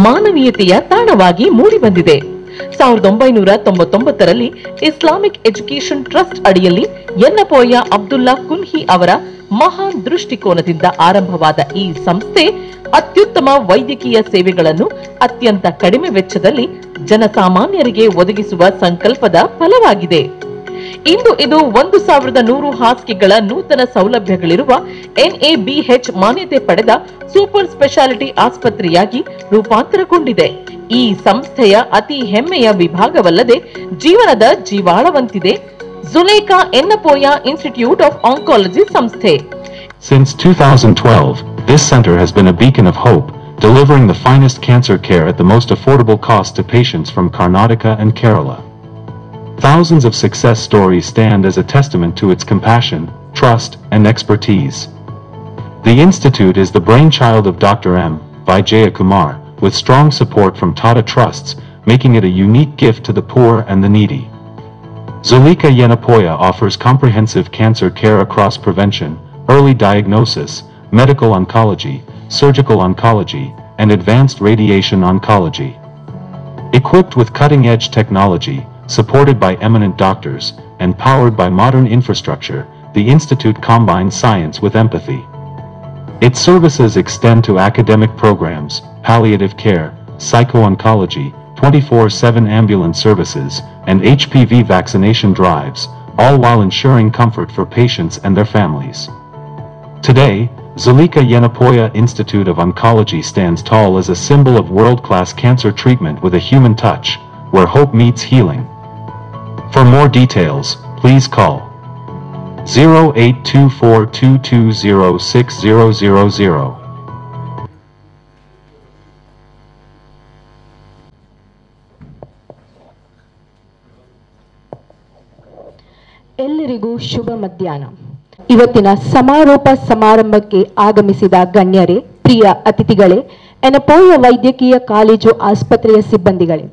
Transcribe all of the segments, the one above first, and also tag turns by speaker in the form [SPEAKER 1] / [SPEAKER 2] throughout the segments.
[SPEAKER 1] ಮಾನವೀಯತೆಯ ತಾಣವಾಗಿ ಮೂಡಿಬಂದಿದೆ. 1999ರಲ್ಲಿ Islamic education trust ಅಡಿಯಲ್ಲಿ ಯನ್ನಪೋಯ ಅಬ್ದುಲ್ಲಾ ಕುನ್ಹಿ ಅವರ ಮಹಾನ್ ದೃಷ್ಟಿಕೋನದಿಂದ ಆರಂಭವಾದ ಈ ಸಂಸ್ಥೆ ಅತ್ಯುತ್ತಮ ವೈದ್ಯಕೀಯ ಸೇವೆಗಳನ್ನು ಅತ್ಯಂತ ಕಡಿಮೆ ವೆಚ್ಚದಲ್ಲಿ ಜನಸಾಮಾನ್ಯರಿಗೆ ಒದಗಿಸುವ ಸಂಕಲ್ಪದ ಫಲವಾಗಿದೆ. ಇಂದು ಇದು 1100 ಹಾಸಿಗೆಗಳ ನೂತನ ಸೌಲಭ್ಯಗಳಿರುವ NABH ಮಾನ್ಯತೆ ಪಡೆದ ಸೂಪರ್ ಸ್ಪೆಷಾಲಿಟಿ ಆಸ್ಪತ್ರೆಯಾಗಿ ರೂಪಾಂತರಗೊಂಡಿದೆ. ಈ ಸಂಸ್ಥೆಯ ಅತಿ ಹೆಮ್ಮೆಯ ವಿಭಾಗವಲ್ಲದೆ ಜೀವನದ ಜೀವಾಳವಂತಿದೆ ಜುಲೇಖಾ ಯನ್ನಪೋಯ ಇನ್ಸ್ಟಿಟ್ಯೂಟ್ ಆಫ್ ಆಂಕಾಲಜಿ ಸಂಸ್ಥೆ.
[SPEAKER 2] Since 2012, this center has been a beacon of hope, delivering the finest cancer care at the most affordable cost to patients from Karnataka and Kerala. Thousands of success stories stand as a testament to its compassion, trust, and expertise. The institute is the brainchild of Dr. M. Vijaya Kumar, with strong support from Tata Trusts, making it a unique gift to the poor and the needy. Zuleika Yennappoya offers comprehensive cancer care across prevention, early diagnosis, medical oncology, surgical oncology, and advanced radiation oncology. Equipped with cutting-edge technology, supported by eminent doctors, and powered by modern infrastructure, the Institute combines science with empathy. Its services extend to academic programs, palliative care, psycho-oncology, 24/7 ambulance services, and HPV vaccination drives, all while ensuring comfort for patients and their families. Today, Zuleika Yennappoya Institute of Oncology stands tall as a symbol of world-class cancer treatment with a human touch, where hope meets healing. For more details, please call 0824220600.
[SPEAKER 3] ಎಲ್ಲರಿಗೂ ಶುಭ ಮಧ್ಯಾಹ್ನ. ಇವತ್ತಿನ ಸಮಾರೋಪ ಸಮಾರಂಭಕ್ಕೆ ಆಗಮಿಸಿದ ಗಣ್ಯರೇ, ಪ್ರಿಯ ಅತಿಥಿಗಳೇ, ಯನ್ನಪೋಯ ವೈದ್ಯಕೀಯ college ಆಸ್ಪತ್ರೆಯ ಸಿಬ್ಬಂದಿಗಳೇ,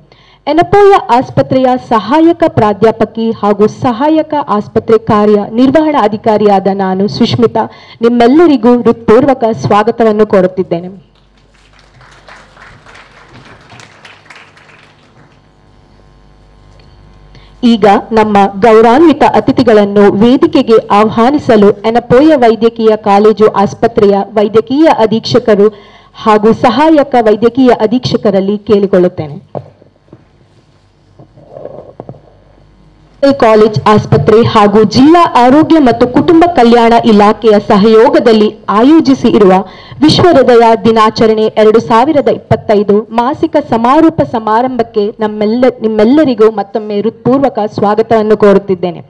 [SPEAKER 3] ಯನ್ನಪೋಯ ಆಸ್ಪತ್ರೆಯ ಸಹಾಯಕ ಪ್ರಾಧ್ಯಾಪಕಿ ಹಾಗೂ ಸಹಾಯಕ ಆಸ್ಪತ್ರೆ ಕಾರ್ಯ ನಿರ್ವಹಣಾ ಅಧಿಕಾರಿಯಾದ ನಾನು ಸುಷ್ಮಿತಾ ನಿಮ್ಮೆಲ್ಲರಿಗೂ ಹೃತ್ಪೂರ್ವಕ ಸ್ವಾಗತವನ್ನು ಕೋರುತ್ತಿದ್ದೇನೆ. ಈಗ ನಮ್ಮ ಗೌರವಾನ್ವಿತ ಅತಿಥಿಗಳನ್ನು ವೇದಿಕೆಗೆ ಆಹ್ವಾನಿಸಲು ಯನ್ನಪೋಯ ವೈದ್ಯಕೀಯ ಕಾಲೇಜು ಆಸ್ಪತ್ರೆಯ ವೈದ್ಯಕೀಯ ಅಧೀಕ್ಷಕರು ಹಾಗೂ ಸಹಾಯಕ ವೈದ್ಯಕೀಯ ಅಧೀಕ್ಷಕರಲ್ಲಿ ಕೇಳಿಕೊಳ್ಳುತ್ತೇನೆ. ಕಾಲೇಜ್ ಆಸ್ಪತ್ರೆ ಹಾಗೂ ಜಿಲ್ಲಾ ಆರೋಗ್ಯ ಮತ್ತು ಕುಟುಂಬ ಕಲ್ಯಾಣ ಇಲಾಖೆಯ ಸಹಯೋಗದಲ್ಲಿ ಆಯೋಜಿಸಿ ಇರುವ ವಿಶ್ವ ಹೃದಯ ದಿನಾಚರಣೆ 2025 ಮಾಸಿಕ ಸಮಾರೋಪ ಸಮಾರಂಭಕ್ಕೆ ನಿಮ್ಮೆಲ್ಲರಿಗೂ ಮತ್ತೊಮ್ಮೆ ಹೃತ್ಪೂರ್ವಕ ಸ್ವಾಗತವನ್ನು ಕೋರುತ್ತಿದ್ದೇನೆ.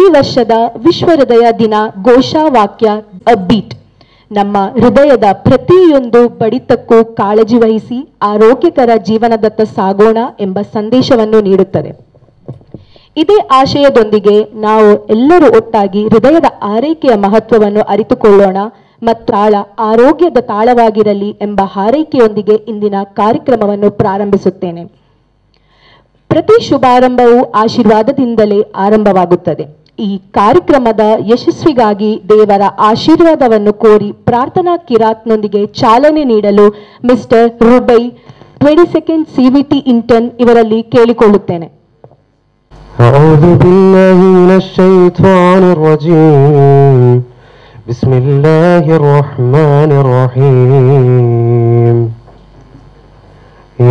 [SPEAKER 3] ಈ ವರ್ಷದ ವಿಶ್ವ ಹೃದಯ ದಿನ ಘೋಷವಾಕ್ಯ ಅ ಬೀಟ್, ನಮ್ಮ ಹೃದಯದ ಪ್ರತಿಯೊಂದು ಬಡಿತಕ್ಕೂ ಕಾಳಜಿ ವಹಿಸಿ ಆರೋಗ್ಯಕರ ಜೀವನದತ್ತ ಸಾಗೋಣ ಎಂಬ ಸಂದೇಶವನ್ನು ನೀಡುತ್ತದೆ. ಇದೇ ಆಶಯದೊಂದಿಗೆ ನಾವು ಎಲ್ಲರೂ ಒಟ್ಟಾಗಿ ಹೃದಯದ ಆರೈಕೆಯ ಮಹತ್ವವನ್ನು ಅರಿತುಕೊಳ್ಳೋಣ ಮತ್ತು ತಾಳ ಆರೋಗ್ಯದ ತಾಳವಾಗಿರಲಿ ಎಂಬ ಹಾರೈಕೆಯೊಂದಿಗೆ ಇಂದಿನ ಕಾರ್ಯಕ್ರಮವನ್ನು ಪ್ರಾರಂಭಿಸುತ್ತೇನೆ. ಪ್ರತಿ ಶುಭಾರಂಭವು ಆಶೀರ್ವಾದದಿಂದಲೇ ಆರಂಭವಾಗುತ್ತದೆ. ಈ ಕಾರ್ಯಕ್ರಮದ ಯಶಸ್ವಿಗಾಗಿ ದೇವರ ಆಶೀರ್ವಾದವನ್ನು ಕೋರಿ ಪ್ರಾರ್ಥನಾ ಕಿರಾತ್ನೊಂದಿಗೆ ಚಾಲನೆ ನೀಡಲು ಮಿಸ್ಟರ್ ರುಬೈ 22nd CVT ಇಂಟರ್ನ್ ಇವರಲ್ಲಿ ಕೇಳಿಕೊಳ್ಳುತ್ತೇನೆ.
[SPEAKER 4] أعوذ بالله من الشيطان الرجيم بسم الله الرحمن الرحيم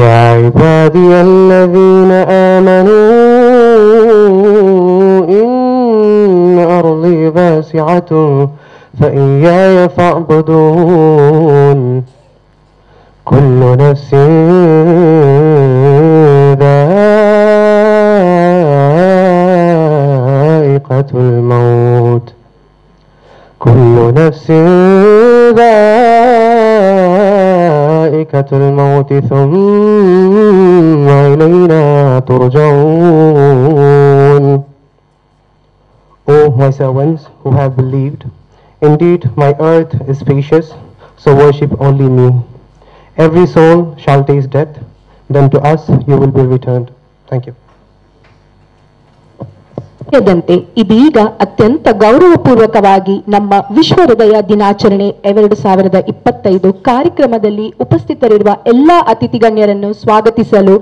[SPEAKER 4] يا عبادي الذين آمنوا إن أرضي واسعة فإياي فاعبدون كل نفس الموت كل نفس ذائقة الموت ثم إلينا ترجعون. O my servants who have believed, indeed my earth is spacious, so worship only me. Every soul shall taste death, then to us you will be returned. Thank you.
[SPEAKER 3] ದಂತೆ ಇದೀಗ ಅತ್ಯಂತ ಗೌರವಪೂರ್ವಕವಾಗಿ ನಮ್ಮ ವಿಶ್ವ ಹೃದಯ ದಿನಾಚರಣೆ 2025 ಕಾರ್ಯಕ್ರಮದಲ್ಲಿ ಉಪಸ್ಥಿತರಿರುವ ಎಲ್ಲಾ ಅತಿಥಿ ಗಣ್ಯರನ್ನು ಸ್ವಾಗತಿಸಲು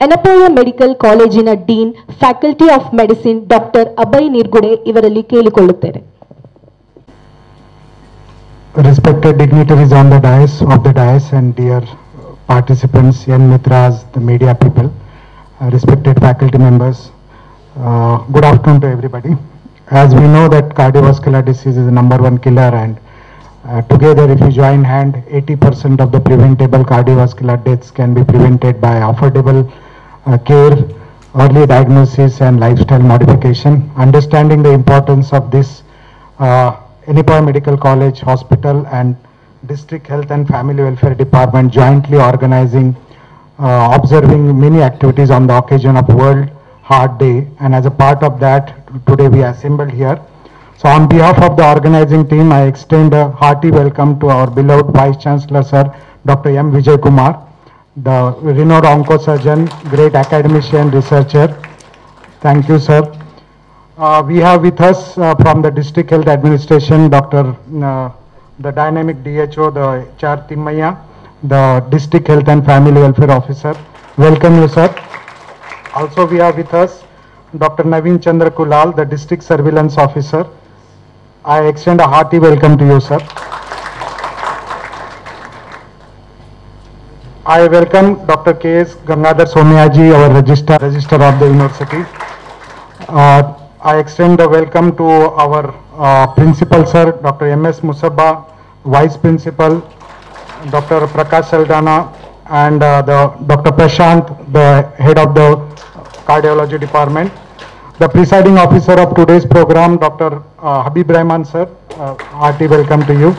[SPEAKER 3] ಎನಪೋಯ ಮೆಡಿಕಲ್ ಕಾಲೇಜಿನ dean faculty of medicine doctor Abhay Nirgude ಇವರಲ್ಲಿ ಕೇಳಿಕೊಳ್ಳುತ್ತೇನೆ.
[SPEAKER 5] Respected dignitaries on the dais and dear participants, young mitras, the media people, respected faculty members, good afternoon to everybody. As we know that cardiovascular disease is the #1 killer, and together if we join hand, 80% of the preventable cardiovascular deaths can be prevented by affordable care, early diagnosis and lifestyle modification. Understanding the importance of this, Enepoya Medical College Hospital and District Health and Family Welfare Department jointly organizing, observing many activities on the occasion of World Heart Day, and as a part of that, today we are assembled here. So on behalf of the organizing team, I extend a hearty welcome to our beloved Vice Chancellor Sir, Dr. M. Vijay Kumar, the renowned oncosurgeon, great academician, researcher. Thank you, sir. We have with us from the District Health Administration, the dynamic DHO, the HR Timmaya, the District Health and Family Welfare Officer. Welcome you, sir. Also we have with us Dr. Naveen Chandra Kulal, the District Surveillance Officer. I extend a hearty welcome to you, sir. I welcome Dr. K.S. Gangadhar Somiyaji, our Registrar of the University. I extend a welcome to our Principal Sir, Dr. M.S. Musabba, Vice Principal, Dr. Prakash Saldana, and Dr. Prashant, the Head of the Cardiology Department. The presiding officer of today's program, Dr. Habib Rahman Sir, hearty welcome to you.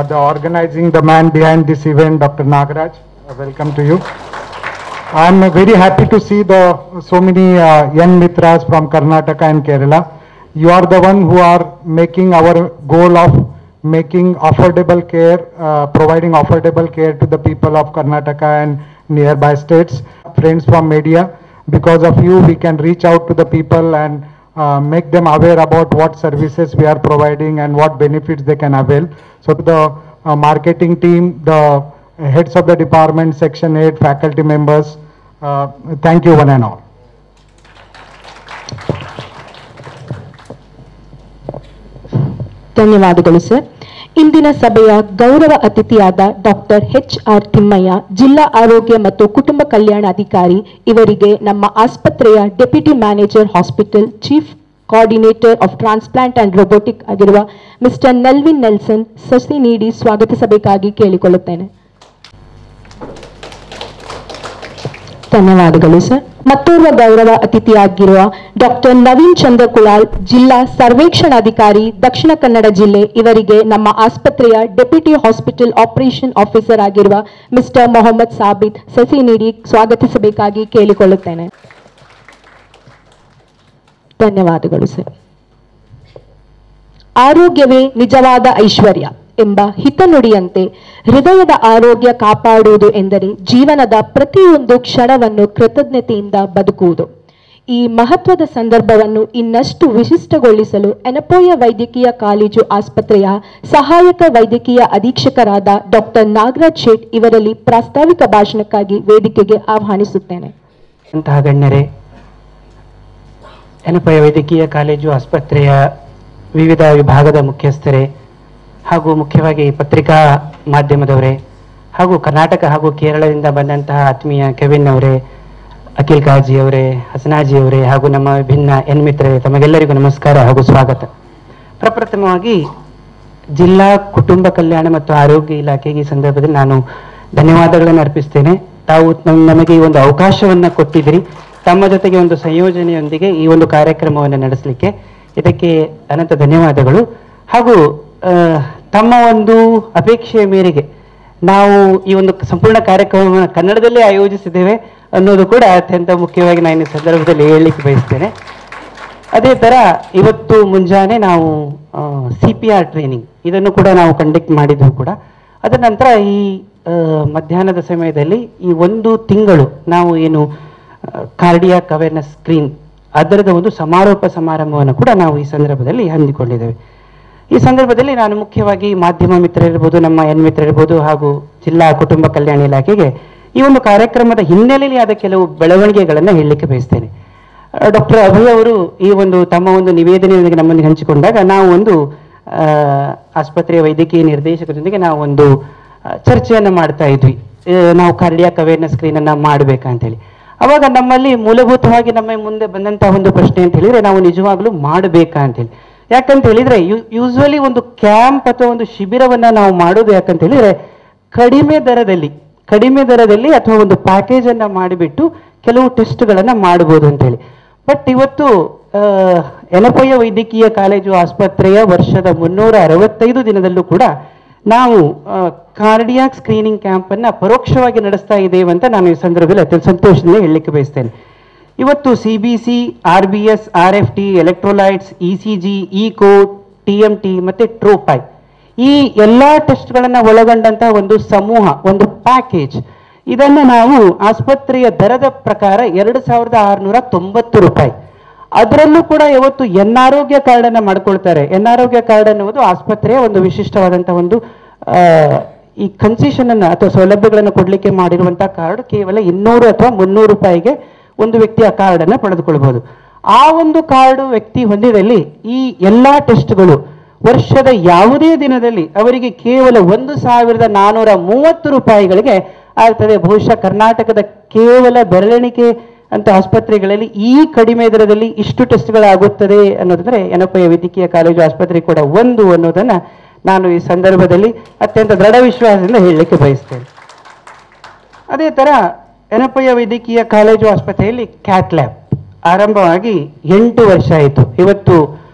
[SPEAKER 5] The man behind this event, Dr. Nagaraj, welcome to you. I am very happy to see so many young mitras from Karnataka and Kerala. You are the one who are making our goal of making affordable care, providing affordable care to the people of Karnataka and nearby states. Friends from media, because of you we can reach out to the people and make them aware about what services we are providing and what benefits they can avail. So to the marketing team, the heads of the department, section 8, faculty members, thank you one and all.
[SPEAKER 3] ಧನ್ಯವಾದಗಳು sir. ಇಂದಿನ ಸಭೆಯ ಗೌರವ ಅತಿಥಿಯಾದ doctor HR Thimmaiah, ಜಿಲ್ಲಾ ಆರೋಗ್ಯ ಮತ್ತು ಕುಟುಂಬ ಕಲ್ಯಾಣಾಧಿಕಾರಿ ಇವರಿಗೆ ನಮ್ಮ ಆಸ್ಪತ್ರೆಯ deputy manager hospital, chief coordinator of transplant and robotic ಆಗಿರುವ ಮಿಸ್ಟರ್ ನೆಲ್ವಿನ್ ನೆಲ್ಸನ್ ಸಸಿ ನೀಡಿ ಸ್ವಾಗತಿಸಬೇಕಾಗಿ ಕೇಳಿಕೊಳ್ಳುತ್ತೇನೆ. ಧನ್ಯವಾದಗಳು ಸರ್. ಮತ್ತೋರ್ವ ಗೌರವ ಅತಿಥಿಯಾಗಿರುವ ಡಾಕ್ಟರ್ ನವೀನ್ ಚಂದ್ರ ಕುಲಾಲ್, ಜಿಲ್ಲಾ ಸರ್ವೇಕ್ಷಣಾಧಿಕಾರಿ, ದಕ್ಷಿಣ ಕನ್ನಡ ಜಿಲ್ಲೆ ಇವರಿಗೆ ನಮ್ಮ ಆಸ್ಪತ್ರೆಯ ಡೆಪ್ಯೂಟಿ ಹಾಸ್ಪಿಟಲ್ ಆಪರೇಷನ್ ಆಫೀಸರ್ ಆಗಿರುವ ಮಿಸ್ಟರ್ ಮೊಹಮ್ಮದ್ ಸಾಬಿತ್ ಸಸಿ ನೀಡಿ ಸ್ವಾಗತಿಸಬೇಕಾಗಿ ಕೇಳಿಕೊಳ್ಳುತ್ತೇನೆ. ಧನ್ಯವಾದಗಳು ಸರ್. ಆರೋಗ್ಯವೇ ನಿಜವಾದ ಐಶ್ವರ್ಯ ಎಂಬ ಹಿತನುಡಿಯಂತೆ ಹೃದಯದ ಆರೋಗ್ಯ ಕಾಪಾಡುವುದು ಎಂದರೆ ಜೀವನದ ಪ್ರತಿಯೊಂದು ಕ್ಷಣವನ್ನು ಕೃತಜ್ಞತೆಯಿಂದ ಬದುಕುವುದು. ಈ ಮಹತ್ವದ ಸಂದರ್ಭವನ್ನು ಇನ್ನಷ್ಟು ವಿಶಿಷ್ಟಗೊಳಿಸಲು ಎನಪೋಯ ವೈದ್ಯಕೀಯ ಕಾಲೇಜು ಆಸ್ಪತ್ರೆಯ ಸಹಾಯಕ ವೈದ್ಯಕೀಯ ಅಧೀಕ್ಷಕರಾದ ಡಾಕ್ಟರ್ ನಾಗರಾಜ್ ಶೇಟ್ ಇವರಲ್ಲಿ ಪ್ರಾಸ್ತಾವಿಕ ಭಾಷಣಕ್ಕಾಗಿ ವೇದಿಕೆಗೆ ಆಹ್ವಾನಿಸುತ್ತೇನೆ.
[SPEAKER 6] ಅಂತಹ ಗಣ್ಯರೇ, ಎನಪೋಯ ವೈದ್ಯಕೀಯ ಕಾಲೇಜು ಆಸ್ಪತ್ರೆಯ ವಿವಿಧ ವಿಭಾಗದ ಮುಖ್ಯಸ್ಥರೇ ಹಾಗೂ ಮುಖ್ಯವಾಗಿ ಪತ್ರಿಕಾ ಮಾಧ್ಯಮದವರೇ ಹಾಗೂ ಕರ್ನಾಟಕ ಹಾಗೂ ಕೇರಳದಿಂದ ಬಂದಂತಹ ಆತ್ಮೀಯ ಕೆವಿನ್ ಅವರೇ, ಅಖಿಲ್ ಕಾಜಿ ಅವರೇ, ಹಸನಾಜಿ ಅವರೇ ಹಾಗೂ ನಮ್ಮ ವಿಭಿನ್ನ ಮಿತ್ರರೇ, ತಮಗೆಲ್ಲರಿಗೂ ನಮಸ್ಕಾರ ಹಾಗೂ ಸ್ವಾಗತ. ಪ್ರಪ್ರಥಮವಾಗಿ ಜಿಲ್ಲಾ ಕುಟುಂಬ ಕಲ್ಯಾಣ ಮತ್ತು ಆರೋಗ್ಯ ಇಲಾಖೆಗೆ ಈ ಸಂದರ್ಭದಲ್ಲಿ ನಾನು ಧನ್ಯವಾದಗಳನ್ನು ಅರ್ಪಿಸ್ತೇನೆ. ತಾವು ನಮಗೆ ಈ ಒಂದು ಅವಕಾಶವನ್ನು ಕೊಟ್ಟಿದ್ದೀರಿ, ತಮ್ಮ ಜೊತೆಗೆ ಒಂದು ಸಂಯೋಜನೆಯೊಂದಿಗೆ ಈ ಒಂದು ಕಾರ್ಯಕ್ರಮವನ್ನು ನಡೆಸಲಿಕ್ಕೆ, ಇದಕ್ಕೆ ಅನಂತ ಧನ್ಯವಾದಗಳು. ಹಾಗೂ ತಮ್ಮ ಒಂದು ಅಪೇಕ್ಷೆಯ ಮೇರೆಗೆ ನಾವು ಈ ಒಂದು ಸಂಪೂರ್ಣ ಕಾರ್ಯಕ್ರಮವನ್ನು ಕನ್ನಡದಲ್ಲೇ ಆಯೋಜಿಸಿದ್ದೇವೆ ಅನ್ನೋದು ಕೂಡ ಅತ್ಯಂತ ಮುಖ್ಯವಾಗಿ ನಾನು ಈ ಸಂದರ್ಭದಲ್ಲಿ ಹೇಳಲಿಕ್ಕೆ ಬಯಸ್ತೇನೆ. ಅದೇ ಥರ ಇವತ್ತು ಮುಂಜಾನೆ ನಾವು CPR ಟ್ರೈನಿಂಗ್ ಇದನ್ನು ಕೂಡ ನಾವು ಕಂಡಕ್ಟ್ ಮಾಡಿದ್ವು ಕೂಡ. ಅದರ ನಂತರ ಈ ಮಧ್ಯಾಹ್ನದ ಸಮಯದಲ್ಲಿ ಈ ಒಂದು ತಿಂಗಳು ನಾವು ಏನು ಕಾರ್ಡಿಯಾಕ್ ಅವೇರ್ನೆಸ್ ಸ್ಕ್ರೀನ್ ಅದರದ ಒಂದು ಸಮಾರೋಪ ಸಮಾರಂಭವನ್ನು ಕೂಡ ನಾವು ಈ ಸಂದರ್ಭದಲ್ಲಿ ಹಮ್ಮಿಕೊಂಡಿದ್ದೇವೆ. ಈ ಸಂದರ್ಭದಲ್ಲಿ ನಾನು ಮುಖ್ಯವಾಗಿ ಮಾಧ್ಯಮ ಮಿತ್ರರಿರ್ಬೋದು, ನಮ್ಮ ಮಿತ್ರರಿರ್ಬೋದು ಹಾಗೂ ಜಿಲ್ಲಾ ಕುಟುಂಬ ಕಲ್ಯಾಣ ಇಲಾಖೆಗೆ ಈ ಒಂದು ಕಾರ್ಯಕ್ರಮದ ಹಿನ್ನೆಲೆಯಲ್ಲಿ ಆದ ಕೆಲವು ಬೆಳವಣಿಗೆಗಳನ್ನು ಹೇಳಲಿಕ್ಕೆ ಬಯಸ್ತೇನೆ. ಡಾಕ್ಟರ್ ಅಭಯ್ ಅವರು ಈ ಒಂದು ತಮ್ಮ ಒಂದು ನಿವೇದನೆಯೊಂದಿಗೆ ನಮ್ಮೊಂದಿಗೆ ಹಂಚಿಕೊಂಡಾಗ ನಾವು ಒಂದು ಆಸ್ಪತ್ರೆಯ ವೈದ್ಯಕೀಯ ನಿರ್ದೇಶಕರೊಂದಿಗೆ ನಾವು ಒಂದು ಚರ್ಚೆಯನ್ನು ಮಾಡ್ತಾ ಇದ್ವಿ. ನಾವು ಕಾರ್ಡಿಯಾಕ್ ಅವೇರ್ನೆಸ್ ಸ್ಕ್ರೀನ್ ಅನ್ನ ಮಾಡಬೇಕಂತೇಳಿ. ಅವಾಗ ನಮ್ಮಲ್ಲಿ ಮೂಲಭೂತವಾಗಿ ನಮ್ಮ ಮುಂದೆ ಬಂದಂತಹ ಒಂದು ಪ್ರಶ್ನೆ ಅಂತ ಹೇಳಿದ್ರೆ, ನಾವು ನಿಜವಾಗ್ಲೂ ಮಾಡಬೇಕಾ ಅಂತೇಳಿ. ಯಾಕಂತ ಹೇಳಿದ್ರೆ ಯೂಸ್ವಲಿ ಒಂದು ಕ್ಯಾಂಪ್ ಅಥವಾ ಒಂದು ಶಿಬಿರವನ್ನ ನಾವು ಮಾಡೋದು ಯಾಕಂತ ಹೇಳಿದ್ರೆ ಕಡಿಮೆ ದರದಲ್ಲಿ ಅಥವಾ ಒಂದು ಪ್ಯಾಕೇಜ್ ಅನ್ನ ಮಾಡಿಬಿಟ್ಟು ಕೆಲವು ಟೆಸ್ಟ್ಗಳನ್ನ ಮಾಡಬಹುದು ಅಂತೇಳಿ. ಬಟ್ ಇವತ್ತು ಯನಪಯ್ಯ ವೈದ್ಯಕೀಯ ಕಾಲೇಜು ಆಸ್ಪತ್ರೆಯ ವರ್ಷದ 365 ದಿನದಲ್ಲೂ ಕೂಡ ನಾವು ಕಾರ್ಡಿಯಾಕ್ ಸ್ಕ್ರೀನಿಂಗ್ ಕ್ಯಾಂಪ್ ಅನ್ನ ಪರೋಕ್ಷವಾಗಿ ನಡೆಸ್ತಾ ಇದ್ದೇವೆ ಅಂತ ನಾನು ಈ ಸಂದರ್ಭದಲ್ಲಿ ಅತ್ಯಂತ ಸಂತೋಷದಿಂದ ಹೇಳಲಿಕ್ಕೆ ಬಯಸ್ತೇನೆ. ಇವತ್ತು CBC, RBS, RFT, electrolytes, ECG, echo, TMT ಮತ್ತೆ ಟ್ರೋಪೈ ಈ ಎಲ್ಲಾ ಟೆಸ್ಟ್ಗಳನ್ನ ಒಳಗೊಂಡಂತಹ ಒಂದು ಸಮೂಹ, ಒಂದು ಪ್ಯಾಕೇಜ್, ಇದನ್ನ ನಾವು ಆಸ್ಪತ್ರೆಯ ದರದ ಪ್ರಕಾರ 2690 ರೂಪಾಯಿ. ಅದರಲ್ಲೂ ಕೂಡ ಇವತ್ತು ಆರೋಗ್ಯ ಕಾರ್ಡ್ ಅನ್ನ ಮಾಡ್ಕೊಳ್ತಾರೆ. ಆರೋಗ್ಯ ಕಾರ್ಡ್ ಅನ್ನುವುದು ಆಸ್ಪತ್ರೆಯ ಒಂದು ವಿಶಿಷ್ಟವಾದಂತಹ ಒಂದು ಈ ಕನ್ಸೆಷನ್ ಅನ್ನ ಅಥವಾ ಸೌಲಭ್ಯಗಳನ್ನು ಕೊಡ್ಲಿಕ್ಕೆ ಮಾಡಿರುವಂತಹ ಕಾರ್ಡ್ ಕೇವಲ 200 ಅಥವಾ 300 ರೂಪಾಯಿಗೆ ಒಂದು ವ್ಯಕ್ತಿ ಆ ಕಾರ್ಡ್ ಅನ್ನ ಪಡೆದುಕೊಳ್ಬಹುದು. ಆ ಒಂದು ಕಾರ್ಡ್ ವ್ಯಕ್ತಿ ಹೊಂದಿದಲ್ಲಿ ಈ ಎಲ್ಲಾ ಟೆಸ್ಟ್ಗಳು ವರ್ಷದ ಯಾವುದೇ ದಿನದಲ್ಲಿ ಅವರಿಗೆ ಕೇವಲ 1430 ರೂಪಾಯಿಗಳಿಗೆ ಆಗ್ತದೆ. ಬಹುಶಃ ಕರ್ನಾಟಕದ ಕೇವಲ ಬೆರಳೆಣಿಕೆ ಅಂತ ಆಸ್ಪತ್ರೆಗಳಲ್ಲಿ ಈ ಕಡಿಮೆ ದರದಲ್ಲಿ ಇಷ್ಟು ಟೆಸ್ಟ್ಗಳಾಗುತ್ತದೆ ಅನ್ನೋದಂದ್ರೆ ಯನಪಯ್ಯ ವೈದ್ಯಕೀಯ ಕಾಲೇಜು ಆಸ್ಪತ್ರೆ ಕೂಡ ಒಂದು ಅನ್ನೋದನ್ನ ನಾನು ಈ ಸಂದರ್ಭದಲ್ಲಿ ಅತ್ಯಂತ ದೃಢ ವಿಶ್ವಾಸದಿಂದ ಹೇಳಲಿಕ್ಕೆ ಬಯಸ್ತೇನೆ. ಅದೇ ತರ ಯನಪಯ್ಯ ವೈದ್ಯಕೀಯ ಕಾಲೇಜು ಆಸ್ಪತ್ರೆಯಲ್ಲಿ ಕ್ಯಾಟ್ ಲ್ಯಾಬ್ ಆರಂಭವಾಗಿ 8 ವರ್ಷ ಆಯಿತು. ಇವತ್ತು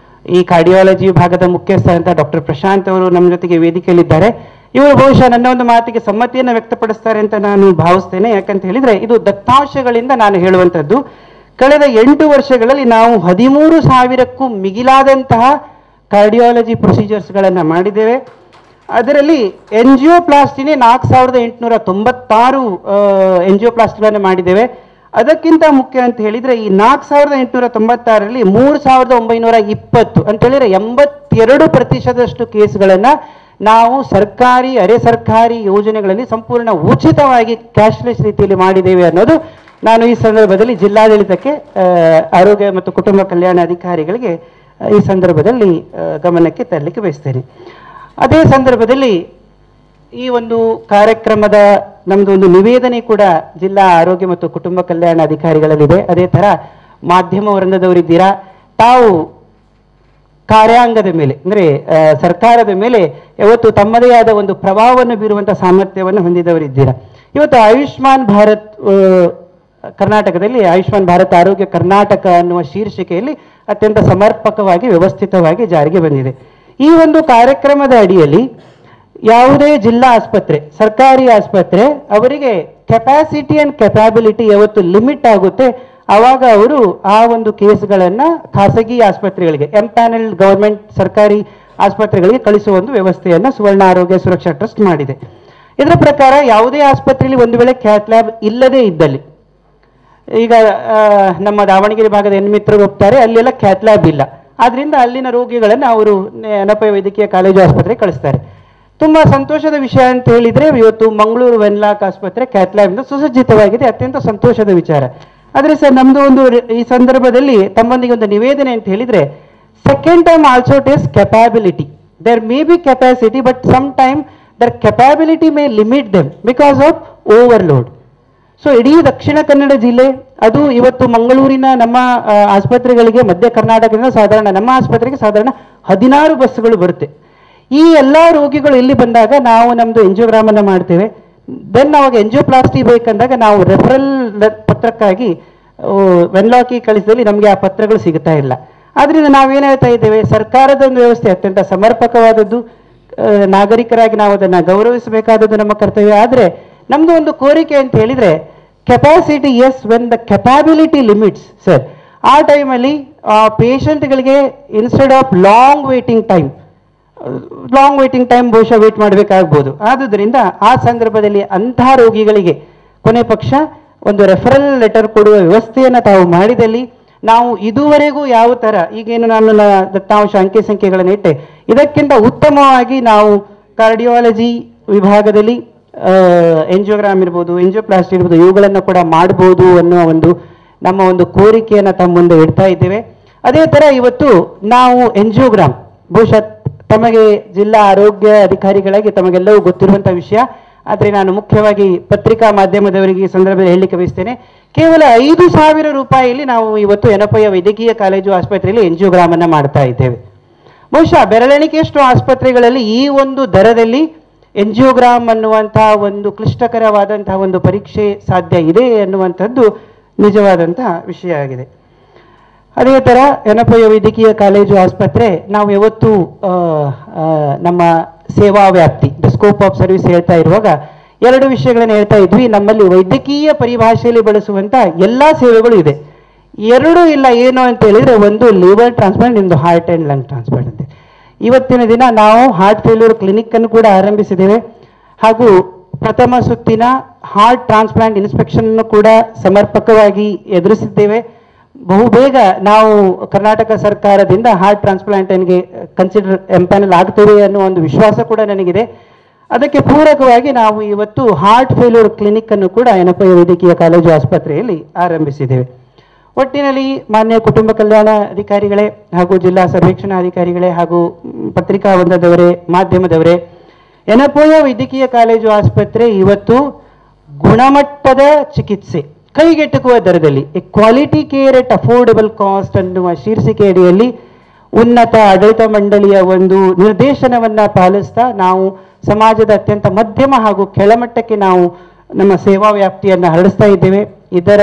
[SPEAKER 6] ಈ ಕಾರ್ಡಿಯಾಲಜಿ ವಿಭಾಗದ ಮುಖ್ಯಸ್ಥರಂತ ಡಾಕ್ಟರ್ ಪ್ರಶಾಂತ್ ಅವರು ನಮ್ಮ ಜೊತೆಗೆ ವೇದಿಕೆಯಲ್ಲಿದ್ದಾರೆ. ಇವರು ಬಹುಶಃ ನನ್ನ ಒಂದು ಮಾತಿಗೆ ಸಮ್ಮತಿಯನ್ನು ವ್ಯಕ್ತಪಡಿಸ್ತಾರೆ ಅಂತ ನಾನು ಭಾವಿಸ್ತೇನೆ. ಯಾಕಂತ ಹೇಳಿದ್ರೆ ಇದು ದತ್ತಾಂಶಗಳಿಂದ ನಾನು ಹೇಳುವಂಥದ್ದು. ಕಳೆದ 8 ವರ್ಷಗಳಲ್ಲಿ ನಾವು 13,000ಕ್ಕೂ ಮಿಗಿಲಾದಂತಹ ಕಾರ್ಡಿಯಾಲಜಿ ಪ್ರೊಸೀಜರ್ಸ್ಗಳನ್ನು ಮಾಡಿದ್ದೇವೆ. ಅದರಲ್ಲಿ ಎಂಜಿಯೋಪ್ಲಾಸ್ಟಿನೇ 4,896 ಎಂಜಿಯೋಪ್ಲಾಸ್ಟಿಗಳನ್ನು ಮಾಡಿದ್ದೇವೆ. ಅದಕ್ಕಿಂತ ಮುಖ್ಯ ಅಂತ ಹೇಳಿದ್ರೆ ಈ 4,896ರಲ್ಲಿ 3,920 ಅಂತ ಹೇಳಿದ್ರೆ 82% ಕೇಸ್ಗಳನ್ನ ನಾವು ಸರ್ಕಾರಿ, ಅರೆ ಸರ್ಕಾರಿ ಯೋಜನೆಗಳಲ್ಲಿ ಸಂಪೂರ್ಣ ಉಚಿತವಾಗಿ ಕ್ಯಾಶ್ಲೆಸ್ ರೀತಿಯಲ್ಲಿ ಮಾಡಿದ್ದೇವೆ ಅನ್ನೋದು ನಾನು ಈ ಸಂದರ್ಭದಲ್ಲಿ ಜಿಲ್ಲಾಡಳಿತಕ್ಕೆ, ಆರೋಗ್ಯ ಮತ್ತು ಕುಟುಂಬ ಕಲ್ಯಾಣ ಅಧಿಕಾರಿಗಳಿಗೆ ಈ ಸಂದರ್ಭದಲ್ಲಿ ಗಮನಕ್ಕೆ ತರಲಿಕ್ಕೆ ಬಯಸ್ತೇನೆ. ಅದೇ ಸಂದರ್ಭದಲ್ಲಿ ಈ ಒಂದು ಕಾರ್ಯಕ್ರಮದ ನಮ್ದು ಒಂದು ನಿವೇದನೆ ಕೂಡ ಜಿಲ್ಲಾ ಆರೋಗ್ಯ ಮತ್ತು ಕುಟುಂಬ ಕಲ್ಯಾಣ ಅಧಿಕಾರಿಗಳಲ್ಲಿದೆ. ಅದೇ ತರ ಮಾಧ್ಯಮ ವೃಂದದವರಿದ್ದೀರಾ. ತಾವು ಕಾರ್ಯಾಂಗದ ಮೇಲೆ ಅಂದ್ರೆ ಸರ್ಕಾರದ ಮೇಲೆ ಯಾವತ್ತು ತಮ್ಮದೇ ಆದ ಒಂದು ಪ್ರಭಾವವನ್ನು ಬೀರುವಂತಹ ಸಾಮರ್ಥ್ಯವನ್ನು ಹೊಂದಿದವರಿದ್ದೀರಾ. ಇವತ್ತು ಆಯುಷ್ಮಾನ್ ಭಾರತ್ ಕರ್ನಾಟಕದಲ್ಲಿ ಆಯುಷ್ಮಾನ್ ಭಾರತ್ ಆರೋಗ್ಯ ಕರ್ನಾಟಕ ಅನ್ನುವ ಶೀರ್ಷಿಕೆಯಲ್ಲಿ ಅತ್ಯಂತ ಸಮರ್ಪಕವಾಗಿ ವ್ಯವಸ್ಥಿತವಾಗಿ ಜಾರಿಗೆ ಬಂದಿದೆ. ಈ ಒಂದು ಕಾರ್ಯಕ್ರಮದ ಅಡಿಯಲ್ಲಿ ಯಾವುದೇ ಜಿಲ್ಲಾ ಆಸ್ಪತ್ರೆ, ಸರ್ಕಾರಿ ಆಸ್ಪತ್ರೆ ಅವರಿಗೆ ಕೆಪಾಸಿಟಿ ಅಂಡ್ ಕೆಪಾಬಿಲಿಟಿ ಯಾವತ್ತು ಲಿಮಿಟ್ ಆಗುತ್ತೆ ಆವಾಗ ಅವರು ಆ ಒಂದು ಕೇಸ್ಗಳನ್ನ ಖಾಸಗಿ ಆಸ್ಪತ್ರೆಗಳಿಗೆ, ಎಂಪ್ಯಾನಲ್ ಗವರ್ಮೆಂಟ್ ಸರ್ಕಾರಿ ಆಸ್ಪತ್ರೆಗಳಿಗೆ ಕಳಿಸುವ ಒಂದು ವ್ಯವಸ್ಥೆಯನ್ನ ಸುವರ್ಣ ಆರೋಗ್ಯ ಸುರಕ್ಷಾ ಟ್ರಸ್ಟ್ ಮಾಡಿದೆ. ಇದರ ಪ್ರಕಾರ ಯಾವುದೇ ಆಸ್ಪತ್ರೆಯಲ್ಲಿ ಒಂದು ವೇಳೆ ಕ್ಯಾಟ್ ಲ್ಯಾಬ್ ಇಲ್ಲದೇ ಇದ್ದಲ್ಲಿ, ಈಗ ನಮ್ಮ ದಾವಣಗೆರೆ ಭಾಗದ ಮಿತ್ರರು ಹೋಗ್ತಾರೆ, ಅಲ್ಲೆಲ್ಲ ಕ್ಯಾಟ್ ಲ್ಯಾಬ್ ಇಲ್ಲ, ಆದ್ರಿಂದ ಅಲ್ಲಿನ ರೋಗಿಗಳನ್ನು ಅವರು ಯನಪಯ್ಯ ವೈದ್ಯಕೀಯ ಕಾಲೇಜು ಆಸ್ಪತ್ರೆಗೆ ಕಳಿಸ್ತಾರೆ. ತುಂಬಾ ಸಂತೋಷದ ವಿಷಯ ಅಂತ ಹೇಳಿದ್ರೆ ಇವತ್ತು ಮಂಗಳೂರು ವೆನ್ಲಾಕ್ ಆಸ್ಪತ್ರೆ ಕ್ಯಾಟ್ ಲ್ಯಾಬ್ ಇಂದ ಸುಸಜ್ಜಿತವಾಗಿದೆ, ಅತ್ಯಂತ ಸಂತೋಷದ ವಿಚಾರ. ಆದ್ರೆ ಸರ್ ನಮ್ದು ಒಂದು ಈ ಸಂದರ್ಭದಲ್ಲಿ ತಮ್ಮೊಂದಿಗೆ ಒಂದು ನಿವೇದನೆ ಅಂತ ಹೇಳಿದ್ರೆ, second time also takes capability. There may be capacity but some time their capability may limit them because of overload. So ಇಡೀ ದಕ್ಷಿಣ ಕನ್ನಡ ಜಿಲ್ಲೆ, ಅದು ಇವತ್ತು ಮಂಗಳೂರಿನ ನಮ್ಮ ಆಸ್ಪತ್ರೆಗಳಿಗೆ, ಮಧ್ಯ ಕರ್ನಾಟಕದಿಂದ ಸಾಧಾರಣ ನಮ್ಮ ಆಸ್ಪತ್ರೆಗೆ ಸಾಧಾರಣ 16 ಬಸ್ಗಳು ಬರುತ್ತೆ. ಈ ಎಲ್ಲಾ ರೋಗಿಗಳು ಇಲ್ಲಿ ಬಂದಾಗ ನಾವು ನಮ್ದು ಎಂಜಿಯೋಗ್ರಾಮ್ ಅನ್ನ ಮಾಡ್ತೇವೆ. ದೆನ್ ಅವಾಗ ಎಂಜಿಯೋಪ್ಲಾಸ್ಟಿ ಬೇಕಂದಾಗ ನಾವು ರೆಫರಲ್ ಪತ್ರಕ್ಕಾಗಿ ವೆನ್ಲಾಕಿ ಕಳಿಸಿದಲ್ಲಿ ನಮಗೆ ಆ ಪತ್ರಗಳು ಸಿಗ್ತಾ ಇಲ್ಲ. ಆದ್ರಿಂದ ನಾವೇನ್ ಹೇಳ್ತಾ ಇದ್ದೇವೆ, ಸರ್ಕಾರದ ಒಂದು ವ್ಯವಸ್ಥೆ ಅತ್ಯಂತ ಸಮರ್ಪಕವಾದದ್ದು, ನಾಗರಿಕರಾಗಿ ನಾವು ಅದನ್ನ ಗೌರವಿಸಬೇಕಾದದ್ದು ನಮ್ಮ ಕರ್ತವ್ಯ. ಆದ್ರೆ ನಮ್ದು ಒಂದು ಕೋರಿಕೆ ಅಂತ ಹೇಳಿದ್ರೆ, capacity is, when the capability limits sir, ಆ ಟೈಮಲ್ಲಿ ಪೇಷಂಟ್ಗಳಿಗೆ instead of long waiting time ಬಹುಶಃ ವೇಟ್ ಮಾಡಬೇಕಾಗ್ಬೋದು. ಆದುದರಿಂದ ಆ ಸಂದರ್ಭದಲ್ಲಿ ಅಂತಹ ರೋಗಿಗಳಿಗೆ ಕೊನೆ ಪಕ್ಷ ಒಂದು ರೆಫರಲ್ ಲೆಟರ್ ಕೊಡುವ ವ್ಯವಸ್ಥೆಯನ್ನು ತಾವು ಮಾಡಿದಲ್ಲಿ ನಾವು ಇದುವರೆಗೂ ಯಾವ ಥರ ಈಗೇನು ನಾನು ದತ್ತಾಂಶ ಅಂಕಿ ಸಂಖ್ಯೆಗಳನ್ನು ಇಟ್ಟೆ, ಇದಕ್ಕಿಂತ ಉತ್ತಮವಾಗಿ ನಾವು ಕಾರ್ಡಿಯಾಲಜಿ ವಿಭಾಗದಲ್ಲಿ ಎಂಜಿಯೋಗ್ರಾಮ್ ಇರ್ಬೋದು, ಎಂಜಿಯೋಪ್ಲಾಸ್ಟಿ ಇರ್ಬೋದು, ಇವುಗಳನ್ನು ಕೂಡ ಮಾಡ್ಬೋದು ಅನ್ನುವ ನಮ್ಮ ಒಂದು ಕೋರಿಕೆಯನ್ನು ತಮ್ಮ ಮುಂದೆ ಇಡ್ತಾ ಇದ್ದೇವೆ. ಅದೇ ಥರ ಇವತ್ತು ನಾವು ಎಂಜಿಯೋಗ್ರಾಮ್ ಬಹುಶಃ ತಮಗೆ ಜಿಲ್ಲಾ ಆರೋಗ್ಯ ಅಧಿಕಾರಿಗಳಾಗಿ ತಮಗೆಲ್ಲವೂ ಗೊತ್ತಿರುವಂಥ ವಿಷಯ, ಆದರೆ ನಾನು ಮುಖ್ಯವಾಗಿ ಪತ್ರಿಕಾ ಮಾಧ್ಯಮದವರಿಗೆ ಈ ಸಂದರ್ಭದಲ್ಲಿ ಹೇಳಲಿಕ್ಕೆ ಬಯಸ್ತೇನೆ. ಕೇವಲ 5,000 ರೂಪಾಯಿಯಲ್ಲಿ ನಾವು ಇವತ್ತು ಯೆನಪೋಯ ವೈದ್ಯಕೀಯ ಕಾಲೇಜು ಆಸ್ಪತ್ರೆಯಲ್ಲಿ ಎಂಜಿಯೋಗ್ರಾಮ್ ಅನ್ನು ಮಾಡ್ತಾ ಇದ್ದೇವೆ. ಬಹುಶಃ ಬೆರಳೆಣಿಕೆಯಷ್ಟು ಆಸ್ಪತ್ರೆಗಳಲ್ಲಿ ಈ ಒಂದು ದರದಲ್ಲಿ ಎಂಜಿಯೋಗ್ರಾಮ್ ಅನ್ನುವಂತಹ ಒಂದು ಕ್ಲಿಷ್ಟಕರವಾದಂತಹ ಒಂದು ಪರೀಕ್ಷೆ ಸಾಧ್ಯ ಇದೆ ಅನ್ನುವಂಥದ್ದು ನಿಜವಾದಂತಹ ವಿಷಯ ಆಗಿದೆ. ಅದೇ ಥರ ಯೆನಪೋಯ ವೈದ್ಯಕೀಯ ಕಾಲೇಜು ಆಸ್ಪತ್ರೆ ನಾವು ಯಾವತ್ತು ನಮ್ಮ ಸೇವಾ ವ್ಯಾಪ್ತಿ ದ ಸ್ಕೋಪ್ ಆಫ್ ಸರ್ವಿಸ್ ಹೇಳ್ತಾ ಇರುವಾಗ 2 ವಿಷಯಗಳನ್ನು ಹೇಳ್ತಾ ಇದ್ವಿ. ನಮ್ಮಲ್ಲಿ ವೈದ್ಯಕೀಯ ಪರಿಭಾಷೆಯಲ್ಲಿ ಬಳಸುವಂಥ ಎಲ್ಲ ಸೇವೆಗಳು ಇದೆ. 2 ಇಲ್ಲ ಏನು ಅಂತ ಹೇಳಿದ್ರೆ, ಒಂದು ಲಿವರ್ ಟ್ರಾನ್ಸ್ಪ್ಲಾಂಟ್, ಇನ್ನೊಂದು ಹಾರ್ಟ್ ಆ್ಯಂಡ್ ಲಂಗ್ ಟ್ರಾನ್ಸ್ಪ್ಲಾಂಟ್ ಅಂತ. ಇವತ್ತಿನ ದಿನ ನಾವು ಹಾರ್ಟ್ ಫೇಲ್ಯೂರ್ ಕ್ಲಿನಿಕ್ ಅನ್ನು ಕೂಡ ಆರಂಭಿಸಿದ್ದೇವೆ, ಹಾಗೂ ಪ್ರಥಮ ಸುತ್ತಿನ ಹಾರ್ಟ್ ಟ್ರಾನ್ಸ್ಪ್ಲಾಂಟ್ ಇನ್ಸ್ಪೆಕ್ಷನ್ ಅನ್ನು ಕೂಡ ಸಮರ್ಪಕವಾಗಿ ಎದುರಿಸಿದ್ದೇವೆ. ಬಹುಬೇಗ ನಾವು ಕರ್ನಾಟಕ ಸರ್ಕಾರದಿಂದ ಹಾರ್ಟ್ ಟ್ರಾನ್ಸ್ಪ್ಲಾಂಟ್ಗೆ ಕನ್ಸಿಡರ್ ಎಂಪ್ಯಾನಲ್ ಆಗ್ತೇವೆ ಅನ್ನೋ ಒಂದು ವಿಶ್ವಾಸ ಕೂಡ ನನಗಿದೆ. ಅದಕ್ಕೆ ಪೂರಕವಾಗಿ ನಾವು ಇವತ್ತು ಹಾರ್ಟ್ ಫೇಲ್ಯೂರ್ ಕ್ಲಿನಿಕ್ ಅನ್ನು ಕೂಡ ಯೆನಪೋಯ ವೈದ್ಯಕೀಯ ಕಾಲೇಜು ಆಸ್ಪತ್ರೆಯಲ್ಲಿ ಆರಂಭಿಸಿದ್ದೇವೆ. ಒಟ್ಟಿನಲ್ಲಿ ಮಾನ್ಯ ಕುಟುಂಬ ಕಲ್ಯಾಣ ಅಧಿಕಾರಿಗಳೇ ಹಾಗೂ ಜಿಲ್ಲಾ ಸರ್ವೇಕ್ಷಣಾ ಅಧಿಕಾರಿಗಳೇ ಹಾಗೂ ಪತ್ರಿಕಾ ವೃಂದದವರೇ, ಮಾಧ್ಯಮದವರೇ, ಯೆನಪೋಯ ವೈದ್ಯಕೀಯ ಕಾಲೇಜು ಆಸ್ಪತ್ರೆ ಇವತ್ತು ಗುಣಮಟ್ಟದ ಚಿಕಿತ್ಸೆ ಕೈಗೆಟುಕುವ ದರದಲ್ಲಿ, A quality care at affordable cost ಅನ್ನುವ ಶೀರ್ಷಿಕೆ ಅಡಿಯಲ್ಲಿ ಉನ್ನತ ಆಡಳಿತ ಮಂಡಳಿಯ ಒಂದು ನಿರ್ದೇಶನವನ್ನು ಪಾಲಿಸ್ತಾ ನಾವು ಸಮಾಜದ ಅತ್ಯಂತ ಮಧ್ಯಮ ಹಾಗೂ ಕೆಳಮಟ್ಟಕ್ಕೆ ನಾವು ನಮ್ಮ ಸೇವಾ ವ್ಯಾಪ್ತಿಯನ್ನು ಹರಡಿಸ್ತಾ ಇದ್ದೇವೆ. ಇದರ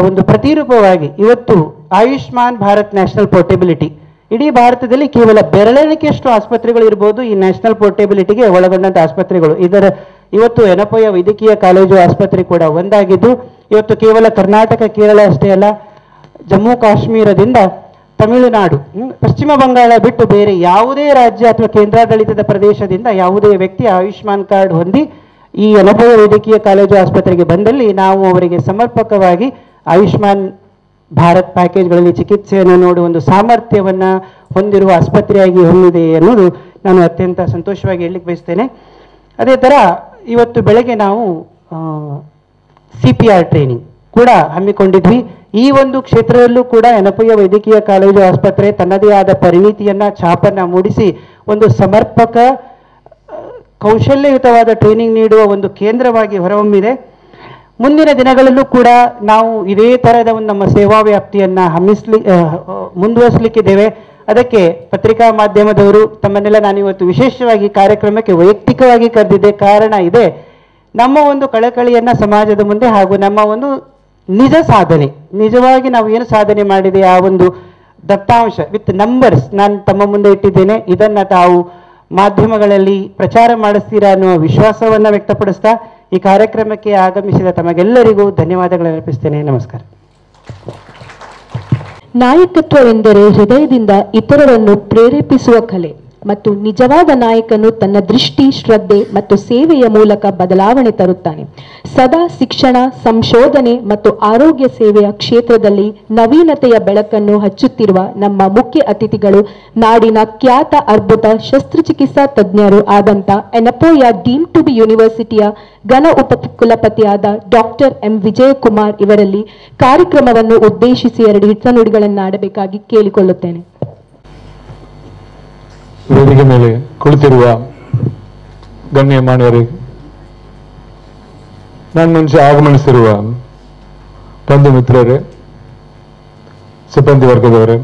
[SPEAKER 6] ಒಂದು ಪ್ರತಿರೂಪವಾಗಿ ಇವತ್ತು ಆಯುಷ್ಮಾನ್ ಭಾರತ್ ನ್ಯಾಷನಲ್ ಪೋರ್ಟೆಬಿಲಿಟಿ, ಇಡೀ ಭಾರತದಲ್ಲಿ ಕೇವಲ ಬೆರಳೆಣಿಕೆಯಷ್ಟು ಆಸ್ಪತ್ರೆಗಳು ಇರ್ಬೋದು ಈ ನ್ಯಾಷನಲ್ ಪೋರ್ಟೆಬಿಲಿಟಿಗೆ ಒಳಗೊಂಡಂಥ ಆಸ್ಪತ್ರೆಗಳು. ಇವತ್ತು ಯೆನಪೋಯ ವೈದ್ಯಕೀಯ ಕಾಲೇಜು ಆಸ್ಪತ್ರೆ ಕೂಡ ಒಂದಾಗಿದ್ದು, ಇವತ್ತು ಕೇವಲ ಕರ್ನಾಟಕ, ಕೇರಳ ಅಷ್ಟೇ ಅಲ್ಲ, ಜಮ್ಮು ಕಾಶ್ಮೀರದಿಂದ ತಮಿಳುನಾಡು, ಪಶ್ಚಿಮ ಬಂಗಾಳ ಬಿಟ್ಟು ಬೇರೆ ಯಾವುದೇ ರಾಜ್ಯ ಅಥವಾ ಕೇಂದ್ರಾಡಳಿತದ ಪ್ರದೇಶದಿಂದ ಯಾವುದೇ ವ್ಯಕ್ತಿ ಆಯುಷ್ಮಾನ್ ಕಾರ್ಡ್ ಹೊಂದಿ ಈ ಯೆನಪೋಯ ವೈದ್ಯಕೀಯ ಕಾಲೇಜು ಆಸ್ಪತ್ರೆಗೆ ಬಂದಲ್ಲಿ ನಾವು ಅವರಿಗೆ ಸಮರ್ಪಕವಾಗಿ ಆಯುಷ್ಮಾನ್ ಭಾರತ್ ಪ್ಯಾಕೇಜ್ಗಳಲ್ಲಿ ಚಿಕಿತ್ಸೆಯನ್ನು ನೋಡುವ ಒಂದು ಸಾಮರ್ಥ್ಯವನ್ನು ಹೊಂದಿರುವ ಆಸ್ಪತ್ರೆಯಾಗಿ ಹೊಂದಿದೆ ಅನ್ನೋದು ನಾನು ಅತ್ಯಂತ ಸಂತೋಷವಾಗಿ ಹೇಳಲಿಕ್ಕೆ ಬಯಸ್ತೇನೆ. ಅದೇ ಥರ ಇವತ್ತು ಬೆಳಗ್ಗೆ ನಾವು CPR ಟ್ರೈನಿಂಗ್ ಕೂಡ ಹಮ್ಮಿಕೊಂಡಿದ್ವಿ. ಈ ಒಂದು ಕ್ಷೇತ್ರದಲ್ಲೂ ಕೂಡ ಯೆನಪೋಯ ವೈದ್ಯಕೀಯ ಕಾಲೇಜು ಆಸ್ಪತ್ರೆ ತನ್ನದೇ ಆದ ಪರಿಣಿತಿಯನ್ನು, ಛಾಪನ್ನು ಮೂಡಿಸಿ ಒಂದು ಸಮರ್ಪಕ ಕೌಶಲ್ಯಯುತವಾದ ಟ್ರೈನಿಂಗ್ ನೀಡುವ ಒಂದು ಕೇಂದ್ರವಾಗಿ ಹೊರಹೊಮ್ಮಿದೆ. ಮುಂದಿನ ದಿನಗಳಲ್ಲೂ ಕೂಡ ನಾವು ಇದೇ ಥರದ ಒಂದು ನಮ್ಮ ಸೇವಾ ವ್ಯಾಪ್ತಿಯನ್ನು ಮುಂದುವರಿಸಲಿಕ್ಕಿದ್ದೇವೆ. ಅದಕ್ಕೆ ಪತ್ರಿಕಾ ಮಾಧ್ಯಮದವರು ತಮ್ಮನ್ನೆಲ್ಲ ನಾನಿವತ್ತು ವಿಶೇಷವಾಗಿ ಕಾರ್ಯಕ್ರಮಕ್ಕೆ ವೈಯಕ್ತಿಕವಾಗಿ ಕರೆದಿದ್ದೆ. ಕಾರಣ ಇದೆ, ನಮ್ಮ ಒಂದು ಕಳಕಳಿಯನ್ನು ಸಮಾಜದ ಮುಂದೆ ಹಾಗೂ ನಮ್ಮ ಒಂದು ನಿಜ ಸಾಧನೆ, ನಿಜವಾಗಿ ನಾವು ಏನು ಸಾಧನೆ ಮಾಡಿದೆ ಆ ಒಂದು ದತ್ತಾಂಶ ವಿತ್ ನಂಬರ್ಸ್ ನಾನು ತಮ್ಮ ಮುಂದೆ ಇಟ್ಟಿದ್ದೇನೆ. ಇದನ್ನು ತಾವು ಮಾಧ್ಯಮಗಳಲ್ಲಿ ಪ್ರಚಾರ ಮಾಡಿಸ್ತೀರಾ ಅನ್ನುವ ವಿಶ್ವಾಸವನ್ನು ವ್ಯಕ್ತಪಡಿಸ್ತಾ ಈ ಕಾರ್ಯಕ್ರಮಕ್ಕೆ ಆಗಮಿಸಿದ ತಮಗೆಲ್ಲರಿಗೂ ಧನ್ಯವಾದಗಳನ್ನು ಅರ್ಪಿಸ್ತೇನೆ. ನಮಸ್ಕಾರ.
[SPEAKER 3] ನಾಯಕತ್ವವೆಂದರೆ ಹೃದಯದಿಂದ ಇತರರನ್ನು ಪ್ರೇರೇಪಿಸುವ ಕಲೆ ಮತ್ತು ನಿಜವಾದ ನಾಯಕನು ತನ್ನ ದೃಷ್ಟಿ, ಶ್ರದ್ಧೆ ಮತ್ತು ಸೇವೆಯ ಮೂಲಕ ಬದಲಾವಣೆ ತರುತ್ತಾನೆ. ಸದಾ ಶಿಕ್ಷಣ, ಸಂಶೋಧನೆ ಮತ್ತು ಆರೋಗ್ಯ ಸೇವೆಯ ಕ್ಷೇತ್ರದಲ್ಲಿ ನವೀನತೆಯ ಬೆಳಕನ್ನು ಹಚ್ಚುತ್ತಿರುವ ನಮ್ಮ ಮುಖ್ಯ ಅತಿಥಿಗಳು ನಾಡಿನ ಖ್ಯಾತ ಅರ್ಬುದ ಶಸ್ತ್ರಚಿಕಿತ್ಸಾ ತಜ್ಞರು ಆದಂಥ ಯೆನಪೋಯ ಡೀಮ್ ಟು ಬಿ ಯೂನಿವರ್ಸಿಟಿಯ ಘನ ಉಪಕುಲಪತಿಯಾದ ಡಾಕ್ಟರ್ ಎಂ ವಿಜಯಕುಮಾರ್ ಇವರಲ್ಲಿ ಕಾರ್ಯಕ್ರಮವನ್ನು ಉದ್ದೇಶಿಸಿ 2 ಹಿತನುಡಿಗಳನ್ನು ಆಡಬೇಕಾಗಿ ಕೇಳಿಕೊಳ್ಳುತ್ತೇನೆ.
[SPEAKER 7] ವೇದಿಕೆ ಮೇಲೆ ಕುಳಿತಿರುವ ಗಣ್ಯಮಾನ್ಯರಿಗೆ, ನನ್ನ ಮುಂಚೆ ಆಗಮನಿಸಿರುವ ಬಂಧು ಮಿತ್ರರೇ, ಸಿಬ್ಬಂದಿ ವರ್ಗದವರೇ,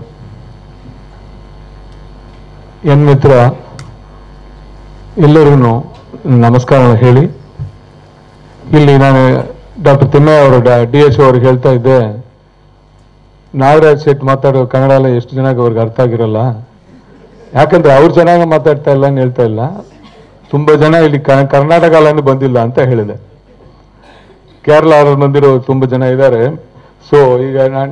[SPEAKER 7] ಎನ್ ಮಿತ್ರ ಎಲ್ಲರಿಗೂ ನಮಸ್ಕಾರ ಹೇಳಿ, ಇಲ್ಲಿ ನಾನು ಡಾಕ್ಟರ್ ತಿಮ್ಮಯ್ಯ ಅವರು DHO ಅವ್ರಿಗೆ ಹೇಳ್ತಾ ಇದ್ದೆ, ನಾಗರಾಜ್ ಶೆಟ್ ಮಾತಾಡೋ ಕನ್ನಡ ಎಲ್ಲ ಎಷ್ಟು ಜನಕ್ಕೆ ಅವ್ರಿಗೆ ಅರ್ಥ ಆಗಿರಲ್ಲ, ಯಾಕಂದ್ರೆ ಅವ್ರು ಚೆನ್ನಾಗಿ ಮಾತಾಡ್ತಾ ಇಲ್ಲ ಅಂತ ಹೇಳ್ತಾ ಇಲ್ಲ, ತುಂಬಾ ಜನ ಇಲ್ಲಿ ಕರ್ನಾಟಕ ಅಲ್ಲೂ ಬಂದಿಲ್ಲ ಅಂತ ಹೇಳಿದೆ. ಕೇರಳ ಬಂದಿರೋ ತುಂಬಾ ಜನ ಇದ್ದಾರೆ. ಸೊ ಈಗ ನಾನು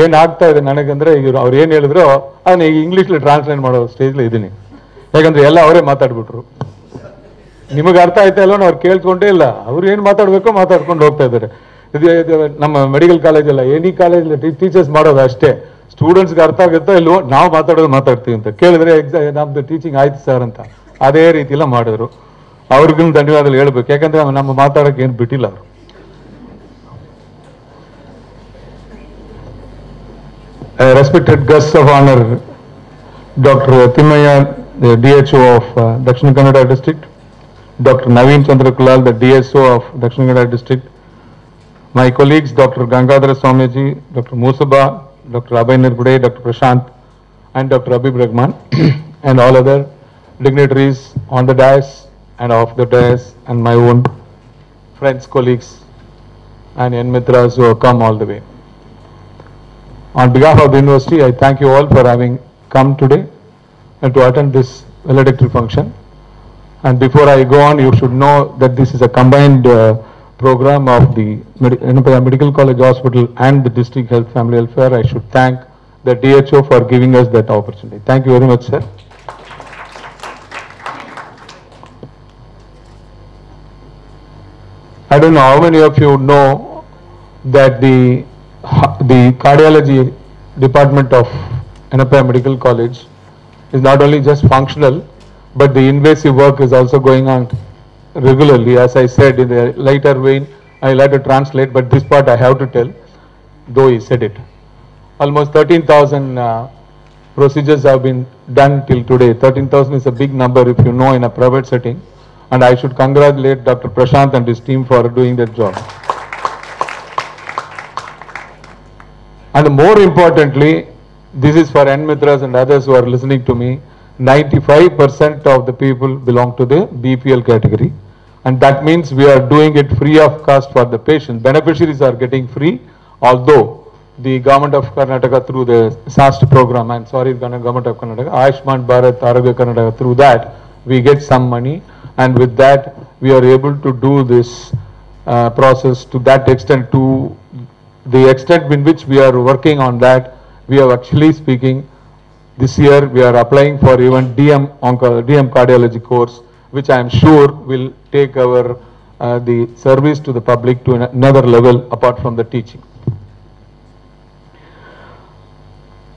[SPEAKER 7] ಏನಾಗ್ತಾ ಇದೆ ನನಗಂದ್ರೆ, ಈಗ ಅವ್ರು ಏನ್ ಹೇಳಿದ್ರು ಅದನ್ನ ಈಗ ಇಂಗ್ಲೀಷ್ಲಿ ಟ್ರಾನ್ಸ್ಲೇಟ್ ಮಾಡೋ ಸ್ಟೇಜ್ಲಿ ಇದ್ದೀನಿ. ಯಾಕಂದ್ರೆ ಎಲ್ಲ ಅವರೇ ಮಾತಾಡ್ಬಿಟ್ರು. ನಿಮಗೆ ಅರ್ಥ ಆಯ್ತಾ ಇಲ್ಲ, ಅವ್ರು ಕೇಳ್ಕೊಂಡೇ ಇಲ್ಲ, ಅವ್ರು ಏನ್ ಮಾತಾಡ್ಬೇಕೋ ಮಾತಾಡ್ಕೊಂಡು ಹೋಗ್ತಾ ಇದ್ದಾರೆ. ನಮ್ಮ ಮೆಡಿಕಲ್ ಕಾಲೇಜ್ ಅಲ್ಲ, ಎನಿ ಕಾಲೇಜ್ ಟೀಚರ್ಸ್ ಮಾಡೋದು ಅಷ್ಟೇ. ಸ್ಟೂಡೆಂಟ್ಸ್ಗೆ ಅರ್ಥ ಆಗುತ್ತೋ ಇಲ್ವೋ, ನಾವು ಮಾತಾಡ್ತೀವಿ ಅಂತ ಕೇಳಿದ್ರೆ ನಮ್ದು ಟೀಚಿಂಗ್ ಆಯ್ತು ಸರ್ ಅಂತ ಅದೇ ರೀತಿ ಎಲ್ಲ ಮಾಡಿದ್ರು. ಅವ್ರಿಗೂ ಧನ್ಯವಾದಗಳು ಹೇಳ್ಬೇಕು, ಯಾಕಂದ್ರೆ ನಮ್ಮ ಮಾತಾಡೋಕೆ ಏನು ಬಿಟ್ಟಿಲ್ಲ ಅವರು. Respected guests of honor, Dr. Timmaya, the DHO of Dakshin Kannada district, Dr. Naveen Chandra Kulal, the DSO of Dakshin Kannada district, my colleagues Dr. Gangadhar Swamiji, Dr. Musaba, Dr. Abhay Nirgude, Dr. Prashant, and Dr. Abhi Brahman, and all other dignitaries on the dais and off the dais, and my own friends, colleagues, and Enmitras who have come all the way. On behalf of the university, I thank you all for having come today and to attend this valedictory function. And before I go on, you should know that this is a combined program of the Medical College Hospital and the District Health Family Welfare. I should thank the DHO for giving us that opportunity. Thank you very much, sir. I don't know how many of you know that the cardiology department of Enapaya Medical College is not only just functional, but the invasive work is also going on regularly. As I said in the later vein, I'll have to translate, but this part I have to tell, though he said it. Almost 13,000 procedures have been done till today. 13,000 is a big number if you know in a private setting, and I should congratulate Dr. Prashant and his team for doing that job. And more importantly, this is for Enmitras and others who are listening to me, 95% of the people belong to the BPL category, and that means we are doing it free of cost for the patient. Beneficiaries are getting free, although the government of Karnataka through the SAST program, and sorry, government of Karnataka, Ayushman Bharat Arogya Karnataka, through that we get some money, and with that we are able to do this process to that extent. To the extent in which we are working on that, we are actually speaking, this year we are applying for even DM cardiology course, which I am sure will take our the service to the public to another level apart from the teaching.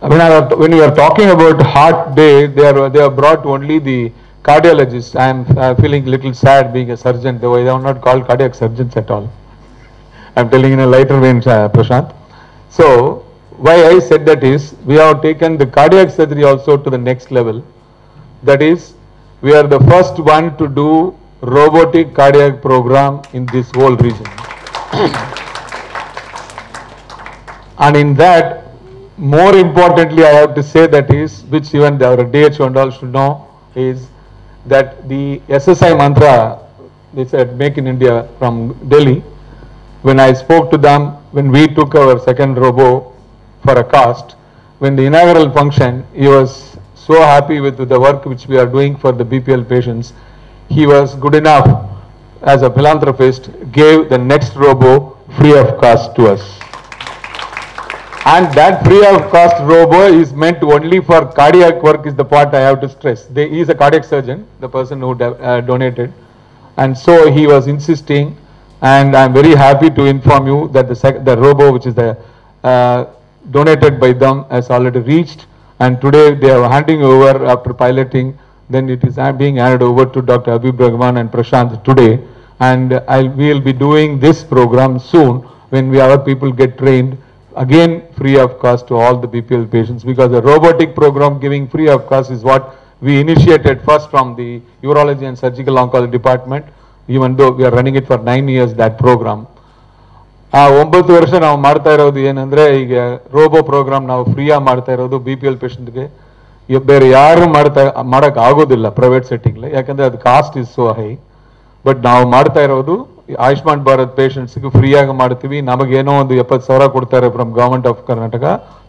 [SPEAKER 7] When we are talking about Heart Day, they have brought only the cardiologists. I am feeling a little sad being a surgeon, though they are not called cardiac surgeons at all. I am telling in a lighter vein, Prashant. So, why I said that is, we have taken the cardiac surgery also to the next level. That is, we are the first one to do robotic cardiac program in this whole region. And in that, more importantly, I have to say that is, which even our DHO and all should know, is that the SSI mantra, they said Make in India from Delhi, when I spoke to them, when we took our second robo for a cost, when the inaugural function, he was so happy with the work which we are doing for the BPL patients. He was good enough as a philanthropist, gave the next robo free of cost to us. And that free of cost robo is meant only for cardiac work, is the part I have to stress. He is a cardiac surgeon, the person who donated, and so he was insisting, and I am very happy to inform you that the robo which is donated by them has already reached, and today they are handing over after piloting, then it is being handed over to Dr. Abhi Brahman and Prashant today, and we will be doing this program soon when our people get trained, again free of cost to all the BPL patients, because the robotic program giving free of cost is what we initiated first from the urology and surgical oncology department, even though we are running it for 9 years, that program. 9 ವರ್ಷ ನಾವು ಮಾಡ್ತಾ ಇರೋದು ಏನಂದ್ರೆ, ಈಗ robo program ನಾವು ಫ್ರೀಯಾಗಿ ಮಾಡ್ತಾ ಇರೋದು BPL ಪೇಷಂಟ್ಗೆ. ಬೇರೆ ಯಾರು ಮಾಡಕ್ ಆಗೋದಿಲ್ಲ ಪ್ರೈವೇಟ್ ಸೆಟ್ಟಿಂಗ್, ಯಾಕಂದ್ರೆ ಅದು cost is so high. But ನಾವು ಮಾಡ್ತಾ ಇರೋದು ಆಯುಷ್ಮಾನ್ ಭಾರತ್ ಪೇಷಂಟ್ಸ್ಗೆ ಫ್ರೀಯಾಗಿ ಮಾಡ್ತೀವಿ. ನಮಗೇನೋ ಒಂದು 70,000 ಕೊಡ್ತಾರೆ from government of Karnataka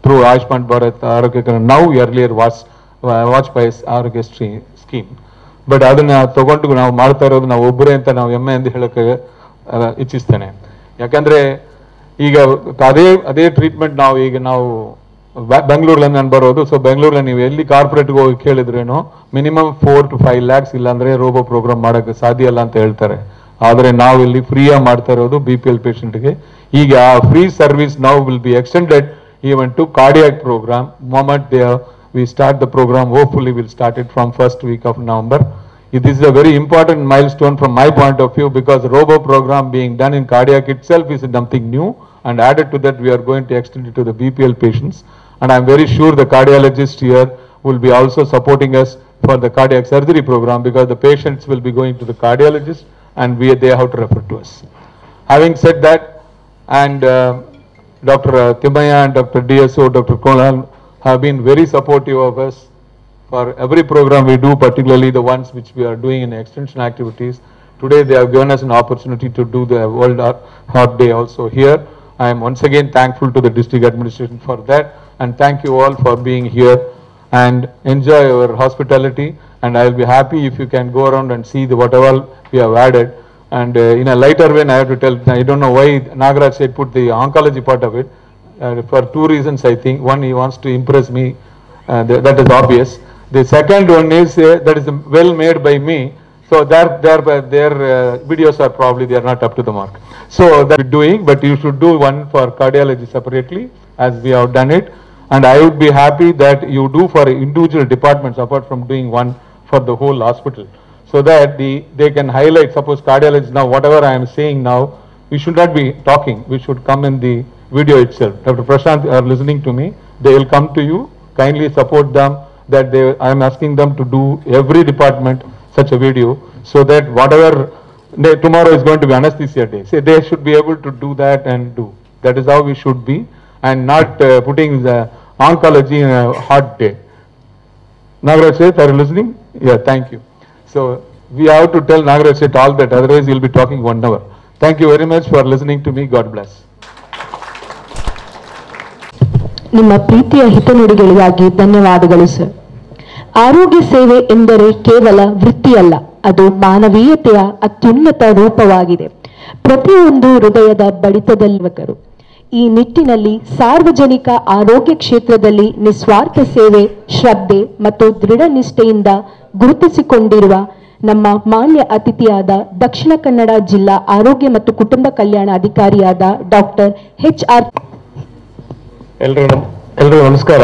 [SPEAKER 7] through Ayushman Bharat ಆರೋಗ್ಯ ನೌ ಎರ್ಲಿಯರ್ ವಾಜ್ಪೇಯಿ ಆರೋಗ್ಯ ಸ್ಕೀಮ್. ಬಟ್ ಅದನ್ನ ತಗೊಂಡು ನಾವು ಮಾಡ್ತಾ ಇರೋದು ನಾವು ಒಬ್ಬರೇ ಅಂತ ನಾವು ಹೆಮ್ಮೆ ಎಂದು ಹೇಳಕ್ಕೆ ಇಚ್ಛಿಸ್ತೇನೆ. ಯಾಕಂದ್ರೆ ಈಗ ಅದೇ ಟ್ರೀಟ್ಮೆಂಟ್ ನಾವು ಬೆಂಗಳೂರಲ್ಲಿ ನಾನು ಬರೋದು. ಸೊ ಬೆಂಗಳೂರಲ್ಲಿ ನೀವು ಎಲ್ಲಿ ಕಾರ್ಪೊರೇಟ್ಗೆ ಹೋಗಿ ಕೇಳಿದ್ರೇನು ಮಿನಿಮಮ್ 4 to 5 lakhs ಇಲ್ಲಾಂದ್ರೆ ರೋಬೋ ಪ್ರೋಗ್ರಾಮ್ ಮಾಡೋಕ್ಕೆ ಸಾಧ್ಯ ಇಲ್ಲ ಅಂತ ಹೇಳ್ತಾರೆ. ಆದರೆ ನಾವು ಇಲ್ಲಿ ಫ್ರೀಯಾಗಿ ಮಾಡ್ತಾ ಇರೋದು BPL ಪೇಷಂಟ್ಗೆ. ಈಗ ಆ free service now will be extended even to cardiac program. Moment we start the program, hopefully we'll start it from first week of November. This is a very important milestone from my point of view, because robo program being done in cardiac itself is something new, and added to that we are going to extend it to the BPL patients, and I'm very sure the cardiologist here will be also supporting us for the cardiac surgery program, because the patients will be going to the cardiologist and they have to refer to us. Having said that, and Dr. Timmaiah and Dr. DSO, Dr. Konal have been very supportive of us for every program we do, particularly the ones which we are doing in extension activities. Today they have given us an opportunity to do the World Heart Day also here. I am once again thankful to the district administration for that, and thank you all for being here and enjoy our hospitality, and I will be happy if you can go around and see whatever we have added. And in a lighter vein, I have to tell, I don't know why Nagaraj said put the oncology part of it, for two reasons I think. One, he wants to impress me, that is obvious. The second one is that is well made by me, so their videos are probably they are not up to the mark. So that we're doing, but you should do one for cardiology separately as we have done it, and I would be happy that you do for individual departments apart from doing one for the whole hospital, so that they can highlight. Suppose cardiology, now whatever I am saying now, we should not be talking, we should come in the video itself. Dr. Prashant are listening to me, they will come to you, kindly support them, that I am asking them to do every department such a video, so that whatever tomorrow is going to be anesthesia day, say they should be able to do that and do. That is how we should be, and not putting the oncology in a hot day. Nagaraj Seth, are you listening? Yeah, thank you. So we have to tell Nagaraj Seth all that, otherwise he will be talking 1 hour. Thank you very much for listening to me. God bless.
[SPEAKER 3] ನಿಮ್ಮ ಪ್ರೀತಿಯ ಹಿತನುಡಿಗಳಿಗಾಗಿ ಧನ್ಯವಾದಗಳು sir. ಆರೋಗ್ಯ ಸೇವೆ ಎಂದರೆ ಕೇವಲ ವೃತ್ತಿಯಲ್ಲ, ಅದು ಮಾನವೀಯತೆಯ ಅತ್ಯುನ್ನತ ರೂಪವಾಗಿದೆ. ಪ್ರತಿಯೊಂದು ಹೃದಯದ ಬಡಿತದಲ್ಲಿರುವರು. ಈ ನಿಟ್ಟಿನಲ್ಲಿ ಸಾರ್ವಜನಿಕ ಆರೋಗ್ಯ ಕ್ಷೇತ್ರದಲ್ಲಿ ನಿಸ್ವಾರ್ಥ ಸೇವೆ, ಶ್ರದ್ಧೆ ಮತ್ತು ದೃಢ ನಿಷ್ಠೆಯಿಂದ ಗುರುತಿಸಿಕೊಂಡಿರುವ ನಮ್ಮ ಮಾನ್ಯ ಅತಿಥಿಯಾದ ದಕ್ಷಿಣ ಕನ್ನಡ ಜಿಲ್ಲಾ ಆರೋಗ್ಯ ಮತ್ತು ಕುಟುಂಬ ಕಲ್ಯಾಣ ಅಧಿಕಾರಿಯಾದ ಡಾಕ್ಟರ್ HR.
[SPEAKER 8] ಎಲ್ರಿಗೂ ನಮಸ್ಕಾರ.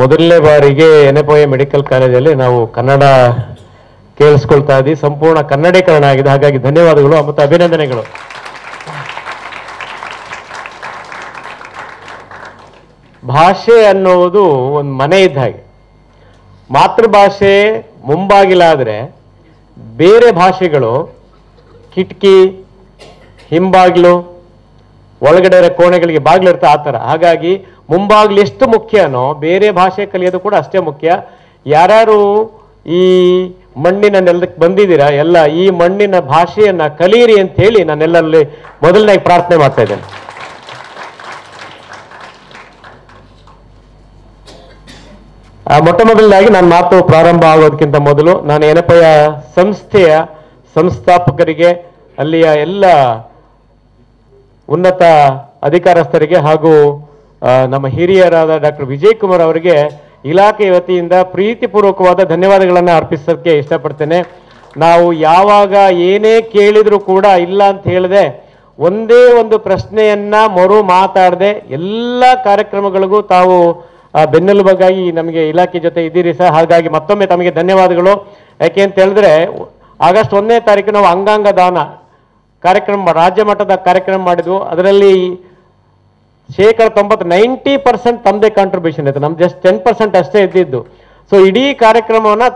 [SPEAKER 8] ಮೊದಲನೇ ಬಾರಿಗೆ ಎನೆಪೋಯ ಮೆಡಿಕಲ್ ಕಾಲೇಜಲ್ಲಿ ನಾವು ಕನ್ನಡ ಕೇಳಿಸ್ಕೊಳ್ತಾ ಇದ್ದೀವಿ. ಸಂಪೂರ್ಣ ಕನ್ನಡೀಕರಣ ಆಗಿದೆ, ಹಾಗಾಗಿ ಧನ್ಯವಾದಗಳು ಮತ್ತು ಅಭಿನಂದನೆಗಳು. ಭಾಷೆ ಅನ್ನುವುದು ಒಂದು ಮನೆ ಇದ್ದ ಹಾಗೆ. ಮಾತೃಭಾಷೆ ಮುಂಬಾಗಿಲಾದರೆ ಬೇರೆ ಭಾಷೆಗಳು ಕಿಟಕಿ, ಹಿಂಬಾಗಿಲು, ಒಳಗಡೆ ಕೋಣೆಗಳಿಗೆ ಬಾಗಿಲಿರ್ತಾ ಆ ಥರ. ಹಾಗಾಗಿ ಮುಂಬಾಗಿಲು ಎಷ್ಟು ಮುಖ್ಯನೋ ಬೇರೆ ಭಾಷೆ ಕಲಿಯೋದು ಕೂಡ ಅಷ್ಟೇ ಮುಖ್ಯ. ಯಾರ್ಯಾರು ಈ ಮಣ್ಣಿನ ನೆಲಕ್ಕೆ ಬಂದಿದ್ದೀರಾ ಎಲ್ಲ ಈ ಮಣ್ಣಿನ ಭಾಷೆಯನ್ನ ಕಲಿಯಿರಿ ಅಂತ ಹೇಳಿ ನಾನೆಲ್ಲರಲ್ಲಿ ಮೊದಲನೇ ಪ್ರಾರ್ಥನೆ ಮಾಡ್ತಾ ಇದ್ದೇನೆ. ಮೊಟ್ಟ ಮೊದಲನಾಗಿ ನನ್ನ ಮಾತು ಪ್ರಾರಂಭ ಆಗೋದಕ್ಕಿಂತ ಮೊದಲು ನಾನು ಎನೆಪೋಯ ಸಂಸ್ಥೆಯ ಸಂಸ್ಥಾಪಕರಿಗೆ, ಅಲ್ಲಿಯ ಎಲ್ಲ ಉನ್ನತ ಅಧಿಕಾರಸ್ಥರಿಗೆ ಹಾಗೂ ನಮ್ಮ ಹಿರಿಯರಾದ ಡಾಕ್ಟರ್ ವಿಜಯ್ ಕುಮಾರ್ ಅವರಿಗೆ ಇಲಾಖೆ ವತಿಯಿಂದ ಪ್ರೀತಿಪೂರ್ವಕವಾದ ಧನ್ಯವಾದಗಳನ್ನು ಅರ್ಪಿಸೋಕ್ಕೆ ಇಷ್ಟಪಡ್ತೇನೆ. ನಾವು ಯಾವಾಗ ಏನೇ ಕೇಳಿದ್ರು ಕೂಡ ಇಲ್ಲ ಅಂತ ಹೇಳಿದೆ, ಒಂದೇ ಒಂದು ಪ್ರಶ್ನೆಯನ್ನ ಮರು ಮಾತಾಡದೆ ಎಲ್ಲ ಕಾರ್ಯಕ್ರಮಗಳಿಗೂ ತಾವು ಬೆನ್ನೆಲುಬಾಗಿ ನಮಗೆ ಇಲಾಖೆ ಜೊತೆ ಇದ್ದೀರಿ ಸರ್. ಹಾಗಾಗಿ ಮತ್ತೊಮ್ಮೆ ತಮಗೆ ಧನ್ಯವಾದಗಳು. ಯಾಕೆ ಅಂತ ಹೇಳಿದ್ರೆ ಆಗಸ್ಟ್ 1ನೇ ತಾರೀಕು ನಾವು ಅಂಗಾಂಗ ದಾನ ಕಾರ್ಯಕ್ರಮ ರಾಜ್ಯ ಮಟ್ಟದ ಕಾರ್ಯಕ್ರಮ ಮಾಡಿದ್ವು. ಅದರಲ್ಲಿ 90% ತಮ್ಮದೇ ಕಾಂಟ್ರಿಬ್ಯೂಷನ್ ಇತ್ತು, ನಮ್ದು ಜಸ್ಟ್ 10% ಅಷ್ಟೇ ಇದ್ದಿದ್ದು. ಸೊ ಇಡೀ ಕಾರ್ಯಕ್ರಮವನ್ನು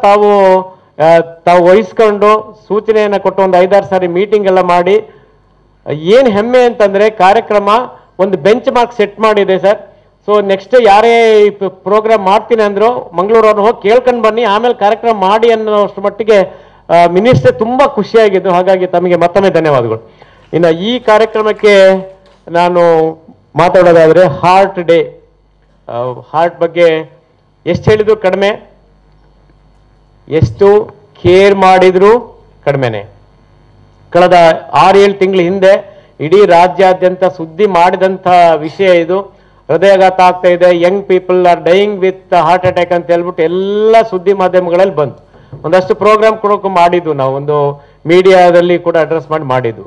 [SPEAKER 8] ತಾವು ವಹಿಸ್ಕೊಂಡು ಸೂಚನೆಯನ್ನು ಕೊಟ್ಟು ಒಂದು 5-6 ಸಾರಿ ಮೀಟಿಂಗ್ ಎಲ್ಲ ಮಾಡಿ, ಏನು ಹೆಮ್ಮೆ ಅಂತಂದ್ರೆ ಕಾರ್ಯಕ್ರಮ ಒಂದು ಬೆಂಚ್ ಮಾರ್ಕ್ ಸೆಟ್ ಮಾಡಿದೆ ಸರ್. ಸೊ ನೆಕ್ಸ್ಟ್ ಯಾರೇ ಪ್ರೋಗ್ರಾಮ್ ಮಾಡ್ತೀನಿ ಅಂದ್ರು ಮಂಗಳೂರವ್ರನ್ನ ಹೋಗಿ ಕೇಳ್ಕೊಂಡು ಬನ್ನಿ, ಆಮೇಲೆ ಕಾರ್ಯಕ್ರಮ ಮಾಡಿ ಅನ್ನೋಷ್ಟು ಮಟ್ಟಿಗೆ ಮಿನಿಸ್ಟರ್ ತುಂಬಾ ಖುಷಿಯಾಗಿದ್ದು. ಹಾಗಾಗಿ ತಮಗೆ ಮತ್ತೊಮ್ಮೆ ಧನ್ಯವಾದಗಳು. ಇನ್ನು ಈ ಕಾರ್ಯಕ್ರಮಕ್ಕೆ ನಾನು ಮಾತಾಡೋದಾದ್ರೆ ಹಾರ್ಟ್ ಡೇ, ಹಾರ್ಟ್ ಬಗ್ಗೆ ಎಷ್ಟು ಹೇಳಿದ್ರು ಕಡಿಮೆ, ಎಷ್ಟು ಕೇರ್ ಮಾಡಿದ್ರು ಕಡಿಮೆನೆ. ಕಳೆದ 6-7 ತಿಂಗಳ ಹಿಂದೆ ಇಡೀ ರಾಜ್ಯಾದ್ಯಂತ ಸುದ್ದಿ ಮಾಡಿದಂಥ ವಿಷಯ ಇದು. ಹೃದಯಾಘಾತ ಆಗ್ತಾ ಇದೆ, young people are dying with heart attack ಅಂತ ಹೇಳ್ಬಿಟ್ಟು ಎಲ್ಲ ಸುದ್ದಿ ಮಾಧ್ಯಮಗಳಲ್ಲಿ ಬಂತು. ಒಂದಷ್ಟು ಪ್ರೋಗ್ರಾಮ್ ಕೂಡ ಮಾಡಿದ್ವು ನಾವು. ಒಂದು ಮೀಡಿಯಾದಲ್ಲಿ ಕೂಡ ಅಡ್ರೆಸ್ ಮಾಡಿದ್ದು.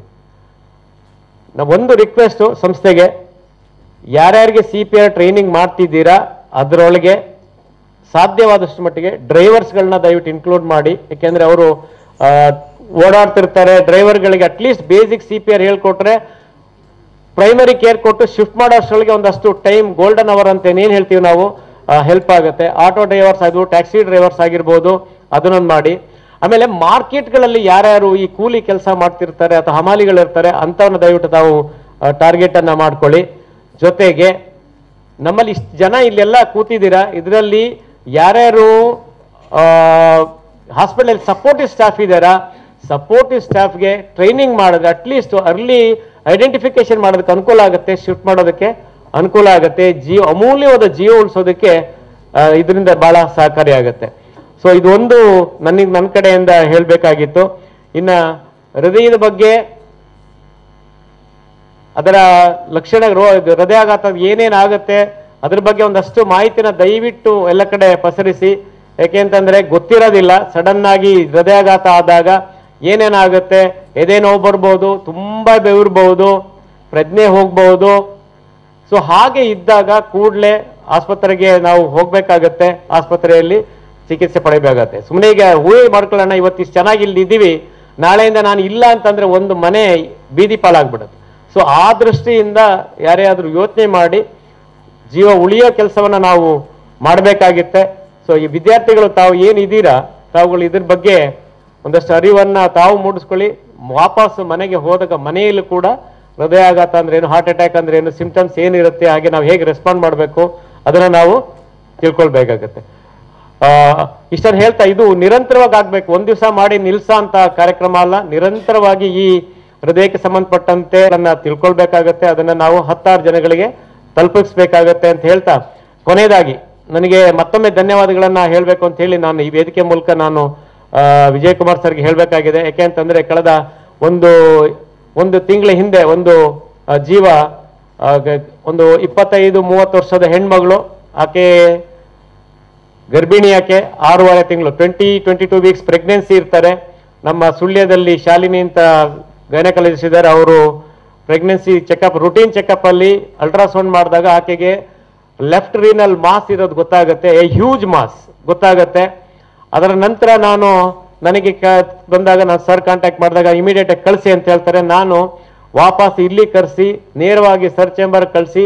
[SPEAKER 8] ಒಂದು ರಿಕ್ವೆಸ್ಟು ಸಂಸ್ಥೆಗೆ, ಯಾರ್ಯಾರಿಗೆ CPR ಟ್ರೈನಿಂಗ್ ಮಾಡ್ತಿದ್ದೀರಾ ಅದರೊಳಗೆ ಸಾಧ್ಯವಾದಷ್ಟು ಮಟ್ಟಿಗೆ ಡ್ರೈವರ್ಸ್ಗಳನ್ನ ದಯವಿಟ್ಟು ಇನ್ಕ್ಲೂಡ್ ಮಾಡಿ. ಯಾಕೆಂದ್ರೆ ಅವರು ಓಡಾಡ್ತಿರ್ತಾರೆ. ಡ್ರೈವರ್ಗಳಿಗೆ ಅಟ್ಲೀಸ್ಟ್ ಬೇಸಿಕ್ CPR ಹೇಳ್ಕೊಟ್ರೆ ಪ್ರೈಮರಿ ಕೇರ್ ಕೊಟ್ಟು ಶಿಫ್ಟ್ ಮಾಡೋಷ್ಟರೊಳಗೆ ಒಂದಷ್ಟು ಟೈಮ್ ಗೋಲ್ಡನ್ ಅವರ್ ಅಂತ ಏನೇನು ಹೇಳ್ತೀವಿ ನಾವು ಹೆಲ್ಪ್ ಆಗುತ್ತೆ. ಆಟೋ ಡ್ರೈವರ್ಸ್ ಆಗಿರ್ಬೋದು, ಟ್ಯಾಕ್ಸಿ ಡ್ರೈವರ್ಸ್ ಆಗಿರ್ಬೋದು, ಅದನ್ನೊಂದು ಮಾಡಿ. ಆಮೇಲೆ ಮಾರ್ಕೆಟ್ಗಳಲ್ಲಿ ಯಾರ್ಯಾರು ಈ ಕೂಲಿ ಕೆಲಸ ಮಾಡ್ತಿರ್ತಾರೆ ಅಥವಾ ಹಮಾಲಿಗಳಿರ್ತಾರೆ ಅಂಥವ್ರನ್ನ ದಯವಿಟ್ಟು ತಾವು ಟಾರ್ಗೆಟ್ ಅನ್ನ ಮಾಡ್ಕೊಳ್ಳಿ. ಜೊತೆಗೆ ನಮ್ಮಲ್ಲಿ ಇಷ್ಟು ಜನ ಇಲ್ಲೆಲ್ಲ ಕೂತಿದ್ದೀರಾ, ಇದರಲ್ಲಿ ಯಾರ್ಯಾರು ಹಾಸ್ಪಿಟಲ್ ಸಪೋರ್ಟಿವ್ ಸ್ಟಾಫ್ ಇದ್ದಾರಾ, ಸಪೋರ್ಟಿವ್ ಸ್ಟಾಫ್ಗೆ ಟ್ರೈನಿಂಗ್ ಮಾಡಿದ್ರೆ ಅಟ್ಲೀಸ್ಟ್ ಅರ್ಲಿ ಐಡೆಂಟಿಫಿಕೇಶನ್ ಮಾಡೋದಕ್ಕೆ ಅನುಕೂಲ ಆಗುತ್ತೆ, ಶಿಫ್ಟ್ ಮಾಡೋದಕ್ಕೆ ಅನುಕೂಲ ಆಗುತ್ತೆ, ಅಮೂಲ್ಯವಾದ ಜೀವ ಉಳಿಸೋದಕ್ಕೆ ಇದರಿಂದ ಬಹಳ ಸಹಕಾರಿ ಆಗುತ್ತೆ. ಸೊ ಇದು ಒಂದು ನನ್ನ ಕಡೆಯಿಂದ ಹೇಳಬೇಕಾಗಿತ್ತು. ಇನ್ನ ಹೃದಯದ ಬಗ್ಗೆ, ಅದರ ಲಕ್ಷಣ, ಹೃದಯಾಘಾತ ಏನೇನಾಗುತ್ತೆ ಅದ್ರ ಬಗ್ಗೆ ಒಂದಷ್ಟು ಮಾಹಿತಿನ ದಯವಿಟ್ಟು ಎಲ್ಲ ಕಡೆ ಪಸರಿಸಿ. ಯಾಕೆಂತಂದ್ರೆ ಗೊತ್ತಿರೋದಿಲ್ಲ, ಸಡನ್ ಆಗಿ ಹೃದಯಾಘಾತ ಆದಾಗ ಏನೇನಾಗುತ್ತೆ, ಎದೆ ನೋವು ಬರ್ಬೋದು, ತುಂಬಾ ಬೆವರ್ಬಹುದು, ಪ್ರಜ್ಞೆ ಹೋಗ್ಬಹುದು. ಸೊ ಹಾಗೆ ಇದ್ದಾಗ ಕೂಡಲೇ ಆಸ್ಪತ್ರೆಗೆ ನಾವು ಹೋಗ್ಬೇಕಾಗತ್ತೆ, ಆಸ್ಪತ್ರೆಯಲ್ಲಿ ಚಿಕಿತ್ಸೆ ಪಡೆಯಬೇಕಾಗತ್ತೆ. ಸುಮ್ಮನೆ ಈಗ ಊಹೆ ಮಾಡ್ಕೊಳ್ಳೋಣ, ಇವತ್ತಿಷ್ಟು ಚೆನ್ನಾಗಿ ಇಲ್ಲಿ ಇದ್ದೀವಿ, ನಾಳೆಯಿಂದ ನಾನು ಇಲ್ಲ ಅಂತಂದ್ರೆ ಒಂದು ಮನೆ ಬೀದಿ ಪಾಲಾಗ್ಬಿಡುತ್ತೆ. ಸೊ ಆ ದೃಷ್ಟಿಯಿಂದ ಯಾರೇ ಆದ್ರೂ ಯೋಚನೆ ಮಾಡಿ ಜೀವ ಉಳಿಯೋ ಕೆಲಸವನ್ನ ನಾವು ಮಾಡಬೇಕಾಗಿತ್ತೆ. ಸೊ ಈ ವಿದ್ಯಾರ್ಥಿಗಳು ತಾವು ಏನಿದ್ದೀರಾ, ತಾವುಗಳು ಇದ್ರ ಬಗ್ಗೆ ಒಂದಷ್ಟು ಅರಿವನ್ನ ತಾವು ಮೂಡಿಸ್ಕೊಳ್ಳಿ. ವಾಪಸ್ ಮನೆಗೆ ಹೋದಾಗ ಮನೆಯಲ್ಲೂ ಕೂಡ ಹೃದಯಾಘಾತ ಅಂದ್ರೆ ಏನು, ಹಾರ್ಟ್ ಅಟ್ಯಾಕ್ ಅಂದ್ರೆ ಏನು, ಸಿಂಪ್ಟಮ್ಸ್ ಏನಿರುತ್ತೆ, ಹಾಗೆ ನಾವು ಹೇಗೆ ರೆಸ್ಪಾಂಡ್ ಮಾಡಬೇಕು ಅದನ್ನ ನಾವು ತಿಳ್ಕೊಳ್ಬೇಕಾಗತ್ತೆ. ಇಷ್ಟನ್ನು ಹೇಳ್ತಾ, ಇದು ನಿರಂತರವಾಗಿ ಆಗ್ಬೇಕು, ಒಂದ್ ದಿವಸ ಮಾಡಿ ನಿಲ್ಸ ಅಂತ ಕಾರ್ಯಕ್ರಮ ಅಲ್ಲ, ನಿರಂತರವಾಗಿ ಈ ಹೃದಯಕ್ಕೆ ಸಂಬಂಧಪಟ್ಟಂತೆ ಅದನ್ನ ತಿಳ್ಕೊಳ್ಬೇಕಾಗತ್ತೆ, ಅದನ್ನ ನಾವು 10 ಜನಗಳಿಗೆ ತಲುಪಿಸ್ಬೇಕಾಗತ್ತೆ ಅಂತ ಹೇಳ್ತಾ, ಕೊನೆಯದಾಗಿ ನನಗೆ ಮತ್ತೊಮ್ಮೆ ಧನ್ಯವಾದಗಳನ್ನ ಹೇಳ್ಬೇಕು ಅಂತ ಹೇಳಿ ನಾನು ಈ ವೇದಿಕೆ ಮೂಲಕ ನಾನು ವಿಜಯ್ ಕುಮಾರ್ ಸರ್ಗೆ ಹೇಳ್ಬೇಕಾಗಿದೆ. ಯಾಕೆಂತಂದ್ರೆ ಕಳೆದ ಒಂದು ತಿಂಗಳ ಹಿಂದೆ ಒಂದು ಜೀವ, ಒಂದು 25-30 ವರ್ಷದ ಹೆಣ್ಮಗಳು, ಆಕೆ ಗರ್ಭಿಣಿ, ಆಕೆ 6.5 ತಿಂಗಳು, 22 ವೀಕ್ಸ್ ಪ್ರೆಗ್ನೆನ್ಸಿ ಇರ್ತಾರೆ. ನಮ್ಮ ಸುಳ್ಯದಲ್ಲಿ ಶಾಲಿನಿ ಅಂತ ಗೈನಕಾಲಜಿಸ್ಟ್ ಇದ್ದಾರೆ, ಅವರು ಪ್ರೆಗ್ನೆನ್ಸಿ ಚೆಕಪ್, ರೂಟೀನ್ ಚೆಕಪ್ ಅಲ್ಲಿ ಅಲ್ಟ್ರಾಸೌಂಡ್ ಮಾಡಿದಾಗ ಆಕೆಗೆ ಲೆಫ್ಟ್ ರೀನಲ್ ಮಾಸ್ ಇರೋದು ಗೊತ್ತಾಗುತ್ತೆ, ಹ್ಯೂಜ್ ಮಾಸ್ ಗೊತ್ತಾಗುತ್ತೆ. ಅದರ ನಂತರ ನನಗೆ ಬಂದಾಗ ನಾನು ಸರ್ ಕಾಂಟ್ಯಾಕ್ಟ್ ಮಾಡಿದಾಗ ಇಮಿಡಿಯೇಟ್ ಆಗಿ ಕಳಿಸಿ ಅಂತ ಹೇಳ್ತಾರೆ. ನಾನು ವಾಪಸ್ ಇಲ್ಲಿ ಕರೆಸಿ ನೇರವಾಗಿ ಸರ್ ಚೇಂಬರ್ ಕಳಿಸಿ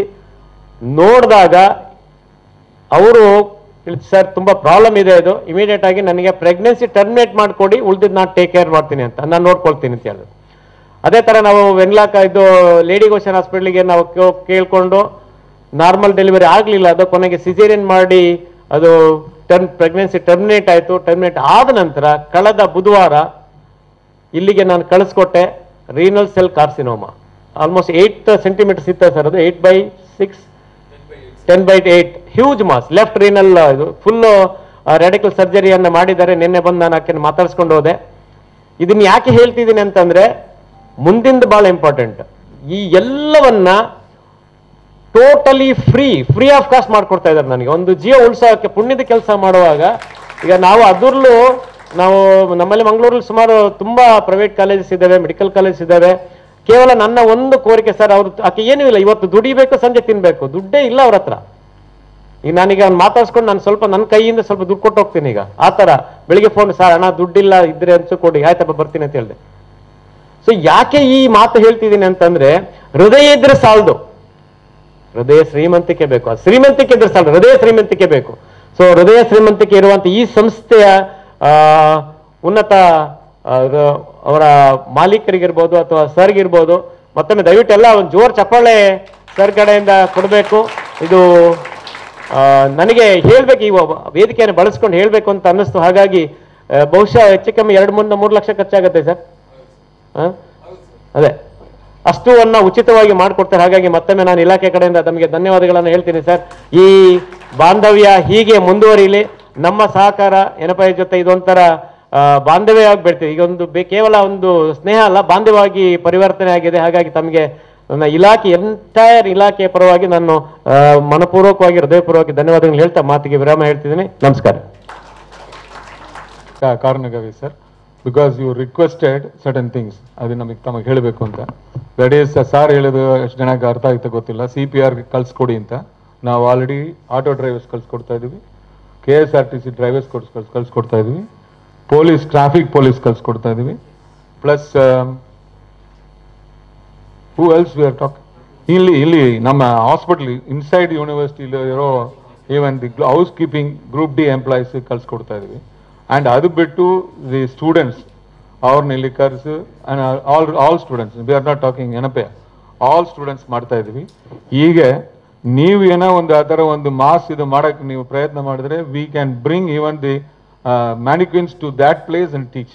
[SPEAKER 8] ನೋಡಿದಾಗ ಅವರು ಸರ್ ತುಂಬಾ ಪ್ರಾಬ್ಲಮ್ ಇದೆ, ಇದು ಇಮಿಡಿಯೇಟ್ ಆಗಿ ನನಗೆ ಪ್ರೆಗ್ನೆನ್ಸಿ ಟರ್ಮಿನೇಟ್ ಮಾಡಿಕೊಡಿ, ಉಳಿದಿದ್ದು ನಾನು ಟೇಕ್ ಕೇರ್ ಮಾಡ್ತೀನಿ ಅಂತ, ನಾನು ನೋಡ್ಕೊಳ್ತೀನಿ ಅಂತ ಹೇಳಿದ್ರು. ಅದೇ ತರ ನಾವು ವೆನ್ಲಾಕ್ ಇದು ಲೇಡಿ ಗೋಶನ್ ಹಾಸ್ಪಿಟ್ಲಿಗೆ ನಾವು ಕೇಳ್ಕೊಂಡು ನಾರ್ಮಲ್ ಡೆಲಿವರಿ ಆಗಲಿಲ್ಲ, ಅದು ಕೊನೆಗೆ ಸಿಸೇರಿಯನ್ ಮಾಡಿ ಅದು ಪ್ರೆಗ್ನೆನ್ಸಿ ಟರ್ಮಿನೇಟ್ ಆಯಿತು. ಟರ್ಮಿನೇಟ್ ಆದ ನಂತರ ಕಳೆದ ಬುಧವಾರ ಇಲ್ಲಿಗೆ ನಾನು ಕಳಿಸ್ಕೊಟ್ಟೆ. Renal cell carcinoma almost 8 centimetres ಇತ್ತು ಸರ್, ಅದು 8/6 10/8 ಹ್ಯೂಜ್ ಮಾಸ್, ಲೆಫ್ಟ್ ರೀನಲ್ ಇದು ಫುಲ್ ರ್ಯಾಡಿಕಲ್ ಸರ್ಜರಿಯನ್ನು ಮಾಡಿದ್ದಾರೆ. ನಿನ್ನೆ ಬಂದು ನಾನು ಆಕೆಯನ್ನು ಮಾತಾಡ್ಸ್ಕೊಂಡು ಹೋದೆ. ಇದನ್ನ ಯಾಕೆ ಹೇಳ್ತಿದ್ದೀನಿ ಅಂತಂದ್ರೆ ಮುಂದಿಂದ ಬಹಳ ಇಂಪಾರ್ಟೆಂಟ್. ಈ ಎಲ್ಲವನ್ನ ಟೋಟಲಿ ಫ್ರೀ ಆಫ್ ಕಾಸ್ಟ್ ಮಾಡ್ಕೊಡ್ತಾ ಇದ್ದಾರೆ ನನಗೆ. ಒಂದು ಜೀವ ಉಳಿಸೋಕೆ ಪುಣ್ಯದ ಕೆಲಸ ಮಾಡುವಾಗ, ಈಗ ನಾವು ಅದರಲ್ಲೂ ನಾವು ನಮ್ಮಲ್ಲಿ ಮಂಗಳೂರಲ್ಲಿ ಸುಮಾರು ತುಂಬಾ ಪ್ರೈವೇಟ್ ಕಾಲೇಜಸ್ ಇದ್ದಾವೆ, ಮೆಡಿಕಲ್ ಕಾಲೇಜಸ್ ಇದ್ದಾವೆ. ಕೇವಲ ನನ್ನ ಒಂದು ಕೋರಿಕೆ ಸರ್, ಅವ್ರು ಆಕೆ ಏನೂ ಇಲ್ಲ, ಇವತ್ತು ದುಡಿಬೇಕು, ಸಂಜೆ ತಿನ್ಬೇಕು, ದುಡ್ಡೇ ಇಲ್ಲ ಅವ್ರ ಹತ್ರ. ಈಗ ನಾನೀಗ ಅವ್ನು ಮಾತಾಡ್ಸ್ಕೊಂಡು ನಾನು ಸ್ವಲ್ಪ ನನ್ನ ಕೈಯಿಂದ ಸ್ವಲ್ಪ ದುಡ್ಡು ಕೊಟ್ಟು ಹೋಗ್ತೀನಿ. ಈಗ ಆ ತರ ಬೆಳಿಗ್ಗೆ ಫೋನ್, ಸರ್ ಹಣ ದುಡ್ಡಿಲ್ಲ ಇದ್ರೆ ಅನ್ಸು ಕೊಡಿ, ಆಯ್ತಪ್ಪ ಬರ್ತೀನಿ ಅಂತ ಹೇಳಿದೆ. ಸೊ ಯಾಕೆ ಈ ಮಾತು ಹೇಳ್ತಿದ್ದೀನಿ ಅಂತಂದ್ರೆ, ಹೃದಯ ಇದ್ರೆ ಸಾಲದು, ಹೃದಯ ಶ್ರೀಮಂತಿಕೆ ಬೇಕು. ಆ ಶ್ರೀಮಂತಿಕೆ ಇದ್ರೆ ಸಾಲದು, ಹೃದಯ ಶ್ರೀಮಂತಿಕೆ ಬೇಕು. ಸೊ ಹೃದಯ ಶ್ರೀಮಂತಿಕೆ ಇರುವಂತ ಈ ಸಂಸ್ಥೆಯ ಉನ್ನತ ಅವರ ಮಾಲೀಕರಿಗಿರ್ಬೋದು ಅಥವಾ ಸರ್ಗಿರ್ಬೋದು, ಮತ್ತೊಮ್ಮೆ ದಯವಿಟ್ಟು ಎಲ್ಲ ಒಂದು ಜೋರ್ ಚಪ್ಪಾಳೆ ಸರ್ ಕಡೆಯಿಂದ ಕೊಡಬೇಕು. ಇದು ನನಗೆ ಹೇಳ್ಬೇಕು, ಈ ವೇದಿಕೆಯನ್ನು ಬಳಸ್ಕೊಂಡು ಹೇಳ್ಬೇಕು ಅಂತ ಅನ್ನಿಸ್ತು. ಹಾಗಾಗಿ ಬಹುಶಃ ಹೆಚ್ಚು ಕಮ್ಮಿ 2-3 ಲಕ್ಷ ಖರ್ಚಾಗತ್ತೆ ಸರ್. ಅದೇ ಅಷ್ಟು ಉಚಿತವಾಗಿ ಮಾಡಿಕೊಡ್ತಾರೆ. ಹಾಗಾಗಿ ಮತ್ತೊಮ್ಮೆ ನಾನು ಇಲಾಖೆ ಕಡೆಯಿಂದ ತಮಗೆ ಧನ್ಯವಾದಗಳನ್ನು ಹೇಳ್ತೀನಿ ಸರ್. ಈ ಬಾಂಧವ್ಯ ಹೀಗೆ ಮುಂದುವರಿಲಿ. ನಮ್ಮ ಸಹಕಾರ ಎನಪೈ ಜೊತೆ ಇದೊಂಥರ ಬಾಂಧವ್ಯವಾಗಿ ಬೆಳ್ತೀವಿ. ಈಗ ಕೇವಲ ಒಂದು ಸ್ನೇಹ ಅಲ್ಲ, ಬಾಂಧವ್ಯವಾಗಿ ಪರಿವರ್ತನೆ ಆಗಿದೆ. ಹಾಗಾಗಿ ತಮಗೆ ನನ್ನ ಇಲಾಖೆ ಎಂಟೈರ್ ಇಲಾಖೆಯ ಪರವಾಗಿ ನಾನು ಮನಪೂರ್ವಕವಾಗಿ ಹೃದಯಪೂರ್ವಕವಾಗಿ ಧನ್ಯವಾದಗಳು ಹೇಳ್ತಾ ಮಾತಿಗೆ ವಿರಾಮ ಹೇಳ್ತಿದ್ದೀನಿ. ನಮಸ್ಕಾರ.
[SPEAKER 7] ಕಾರಣಗವಿ sir. Because you requested certain things, ಅದು ನಮಗೆ ತಮಗೆ ಹೇಳಬೇಕು ಅಂತ. ದಟ್ ಈಸ್ ಸಾರ್ ಹೇಳಿದ್ರು, ಎಷ್ಟು ಜನಕ್ಕೆ ಅರ್ಥ ಆಗುತ್ತೆ ಗೊತ್ತಿಲ್ಲ. CPR ಕಳ್ಸ್ಕೊಡಿ ಅಂತ ನಾವು ಆಲ್ರೆಡಿ ಆಟೋ ಡ್ರೈವರ್ಸ್ ಕಳ್ಸ್ಕೊಡ್ತಾ ಇದೀವಿ, KSRTC ಡ್ರೈವರ್ಸ್ ಕಳ್ಸ್ಕೊಡ್ತಾ ಇದೀವಿ, ಪೊಲೀಸ್ ಟ್ರಾಫಿಕ್ ಪೊಲೀಸ್ ಕಳ್ಸ್ಕೊಡ್ತಾ ಇದೀವಿ, plus who else we are talk ಇಲ್ಲಿ ನಮ್ಮ ಹಾಸ್ಪಿಟಲ್ ಇನ್ಸೈಡ್ ಯೂನಿವರ್ಸಿಟಿ ಇರೋ even the housekeeping group D employees ಕಳ್ಸ್ಕೊಡ್ತಾ ಇದೀವಿ. ಆ್ಯಂಡ್ ಅದು ಬಿಟ್ಟು ದಿ ಸ್ಟೂಡೆಂಟ್ಸ್ ಅವ್ರನ್ನ ಇಲ್ಲಿ ಕರೆಸು all students, we are not talking ಏನಪ್ಪ, ಆಲ್ ಸ್ಟೂಡೆಂಟ್ಸ್ ಮಾಡ್ತಾ ಇದೀವಿ. ಈಗ ನೀವು ಏನೋ ಒಂದು ಆ ಥರ ಒಂದು ಮಾಸ್ ಇದು ಮಾಡಕ್ಕೆ ನೀವು ಪ್ರಯತ್ನ ಮಾಡಿದ್ರೆ we can bring even the mannequins to that place and teach.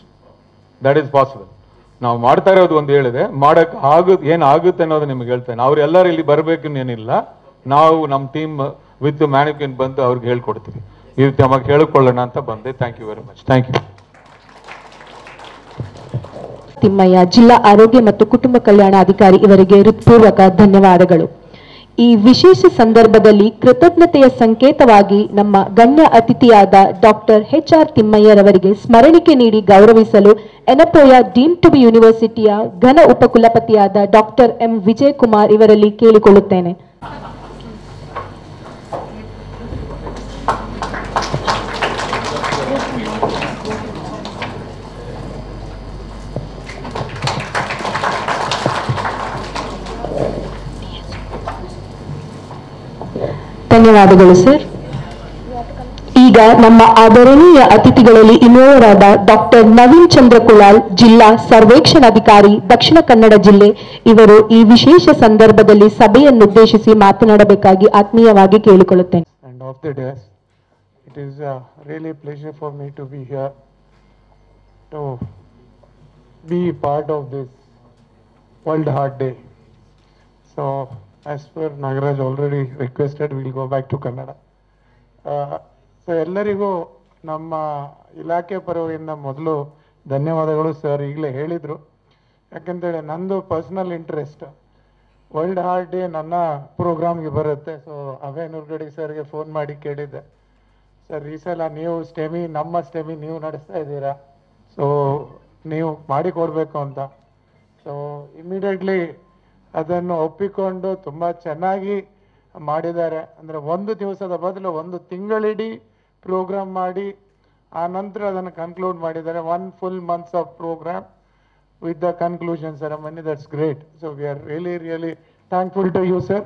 [SPEAKER 7] That is possible. ನಾವು ಮಾಡ್ತಾ ಇರೋದು ಒಂದು ಹೇಳಿದೆ, ಮಾಡಕ್ ಏನಾಗುತ್ತೆ ಅನ್ನೋದು ನಿಮ್ಗೆ ಹೇಳ್ತೇನೆ. ಅವ್ರೆಲ್ಲರೂ ಇಲ್ಲಿ ಬರಬೇಕನ್ನೇನಿಲ್ಲ, ನಾವು ನಮ್ಮ ಟೀಮ್ ವಿತ್ ಮ್ಯಾನಿಕ್ವಿನ್ ಬಂದು ಅವ್ರಿಗೆ ಹೇಳ್ಕೊಡ್ತೀವಿ. ಇದು ನಮಗೆ ಹೇಳಿಕೊಳ್ಳೋಣ ಅಂತ ಬಂದೆ. Thank you very much. Thank you.
[SPEAKER 3] Thimmaiah, ಜಿಲ್ಲಾ ಆರೋಗ್ಯ ಮತ್ತು ಕುಟುಂಬ ಕಲ್ಯಾಣ ಅಧಿಕಾರಿ ಇವರಿಗೆ ಹೃತ್ಪೂರ್ವಕ ಧನ್ಯವಾದಗಳು. ಈ ವಿಶೇಷ ಸಂದರ್ಭದಲ್ಲಿ ಕೃತಜ್ಞತೆಯ ಸಂಕೇತವಾಗಿ ನಮ್ಮ ಗಣ್ಯ ಅತಿಥಿಯಾದ ಡಾಕ್ಟರ್ HR ತಿಮ್ಮಯ್ಯರವರಿಗೆ ಸ್ಮರಣಿಕೆ ನೀಡಿ ಗೌರವಿಸಲು ಎನಪೋಯ ಡೀಮ್ ಟು ಬಿ ಯೂನಿವರ್ಸಿಟಿಯ ಘನ ಉಪಕುಲಪತಿಯಾದ ಡಾಕ್ಟರ್ M. ವಿಜಯಕುಮಾರ್ ಇವರಲ್ಲಿ ಕೇಳಿಕೊಳ್ಳುತ್ತೇನೆ. ಧನ್ಯವಾದಗಳು ಸರ್. ಈಗ ನಮ್ಮ ಆದರಣೀಯ ಅತಿಥಿಗಳಲ್ಲಿ ಇನ್ನೋರ್ವರಾದ ಡಾಕ್ಟರ್ ನವೀನ್ ಚಂದ್ರ ಕುಲಾಲ್, ಜಿಲ್ಲಾ ಸರ್ವೇಕ್ಷಣಾಧಿಕಾರಿ, ದಕ್ಷಿಣ ಕನ್ನಡ ಜಿಲ್ಲೆ, ಇವರು ಈ ವಿಶೇಷ ಸಂದರ್ಭದಲ್ಲಿ ಸಭೆಯನ್ನುದ್ದೇಶಿಸಿ ಮಾತನಾಡಬೇಕಾಗಿ ಆತ್ಮೀಯವಾಗಿ ಕೇಳಿಕೊಳ್ಳುತ್ತೇನೆ.
[SPEAKER 9] And of the days, it is really a pleasure for me to be here to be part of this World Heart Day. So, as per Nagaraj already requested, we will go back to Kannada. So ಎಲ್ಲರಿಗೂ ನಮ್ಮ ಇಲಾಖೆ ಪರವಾಗಿಂದ ಮೊದಲು ಧನ್ಯವಾದಗಳು sir. ಈಗಲೇ ಹೇಳಿದರು, ಯಾಕಂತೇಳಿ ನಂದು personal interest world heart day ನನ್ನ ಪ್ರೋಗ್ರಾಮ್ಗೆ ಬರುತ್ತೆ. ಸೊ ಅವೇನೂರ್ಗಡಿ ಸರ್ಗೆ ಫೋನ್ ಮಾಡಿ ಕೇಳಿದ್ದೆ, ಸರ್ ಈ ಸಲ ನೀವು ನಮ್ಮ ಸ್ಟೆಮಿ ನೀವು ನಡೆಸ್ತಾ ಇದ್ದೀರಾ, ಸೊ ನೀವು ಮಾಡಿಕೊಡ್ಬೇಕು ಅಂತ. ಸೊ ಇಮಿಡಿಯೇಟ್ಲಿ ಅದನ್ನು ಒಪ್ಪಿಕೊಂಡು ತುಂಬ ಚೆನ್ನಾಗಿ ಮಾಡಿದ್ದಾರೆ. ಅಂದರೆ ಒಂದು ದಿವಸದ ಬದಲು ಒಂದು ತಿಂಗಳಿಡೀ ಪ್ರೋಗ್ರಾಮ್ ಮಾಡಿ ಆ ನಂತರ ಅದನ್ನು ಕನ್ಕ್ಲೂಡ್ ಮಾಡಿದ್ದಾರೆ. 1 full month of program with the conclusion ceremony. That's great. So we are really thankful to you, sir.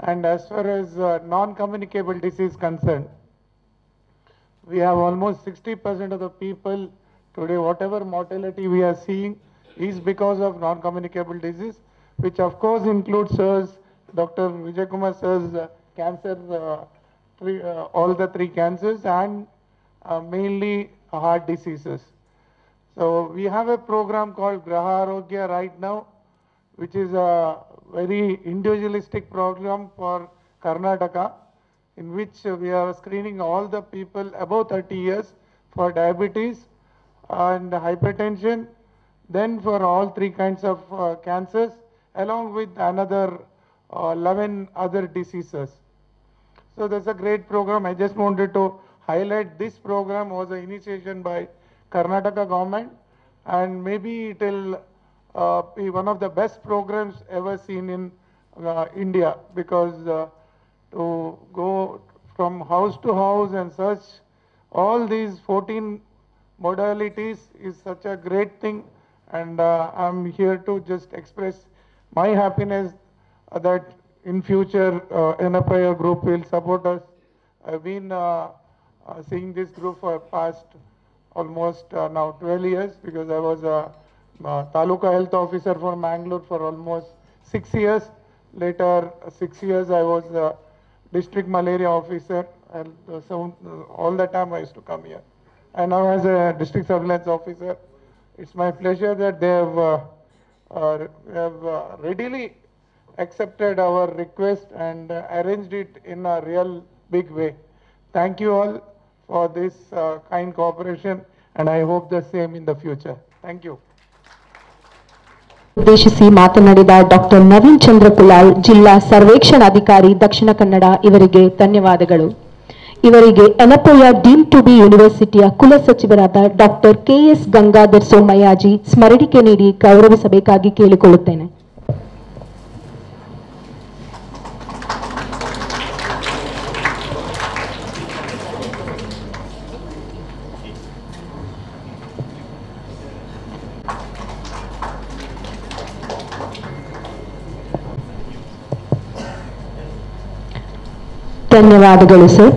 [SPEAKER 9] And as far as non-communicable disease concerned, we have almost 60% of the people today, whatever mortality we are seeing is because of non-communicable disease, which of course includes sirs, Dr. Vijay Kumar sir's cancer, all the 3 cancers, and mainly heart diseases. So we have a program called Graha Arogya right now, which is a very individualistic program for Karnataka, in which we are screening all the people above 30 years for diabetes and hypertension, then for all 3 kinds of cancers, along with another 11 other diseases. So that's a great program. I just wanted to highlight this program was an initiation by Karnataka government, and maybe it will be one of the best programs ever seen in India, because to go from house to house and search all these 14 modalities is such a great thing. And I'm here to just express my happiness that in future NFIR group will support us. I've been seeing this group for past almost now 12 years, because I was a Taluka health officer for Mangalore for almost 6 years. Later 6 years I was a district malaria officer, and so all the time I used to come here. And now as a district surveillance officer, it's my pleasure that they have readily accepted our request and arranged it in a real big way. Thank you all for this kind cooperation, and I hope the same in the future. Thank you.
[SPEAKER 3] ಉದ್ದೇಶಿಸಿ ಮಾತನಾಡಿದ doctor Naveen ಚಂದ್ರ ಕುಲಾಲ್, ಜಿಲ್ಲಾ ಸರ್ವೇಕ್ಷಣಾಧಿಕಾರಿ, ದಕ್ಷಿಣ ಕನ್ನಡ, ಇವರಿಗೆ ಧನ್ಯವಾದಗಳು. ಇವರಿಗೆ Yenepoya deem to be ಯೂನಿವರ್ಸಿಟಿಯ ಕುಲಸಚಿವರಾದ doctor KS Gangadhar Somayaji ಸ್ಮರಣಿಕೆ ನೀಡಿ ಗೌರವಿಸಬೇಕಾಗಿ ಕೇಳಿಕೊಳ್ಳುತ್ತೇನೆ. ಧನ್ಯವಾದಗಳು ಸರ್.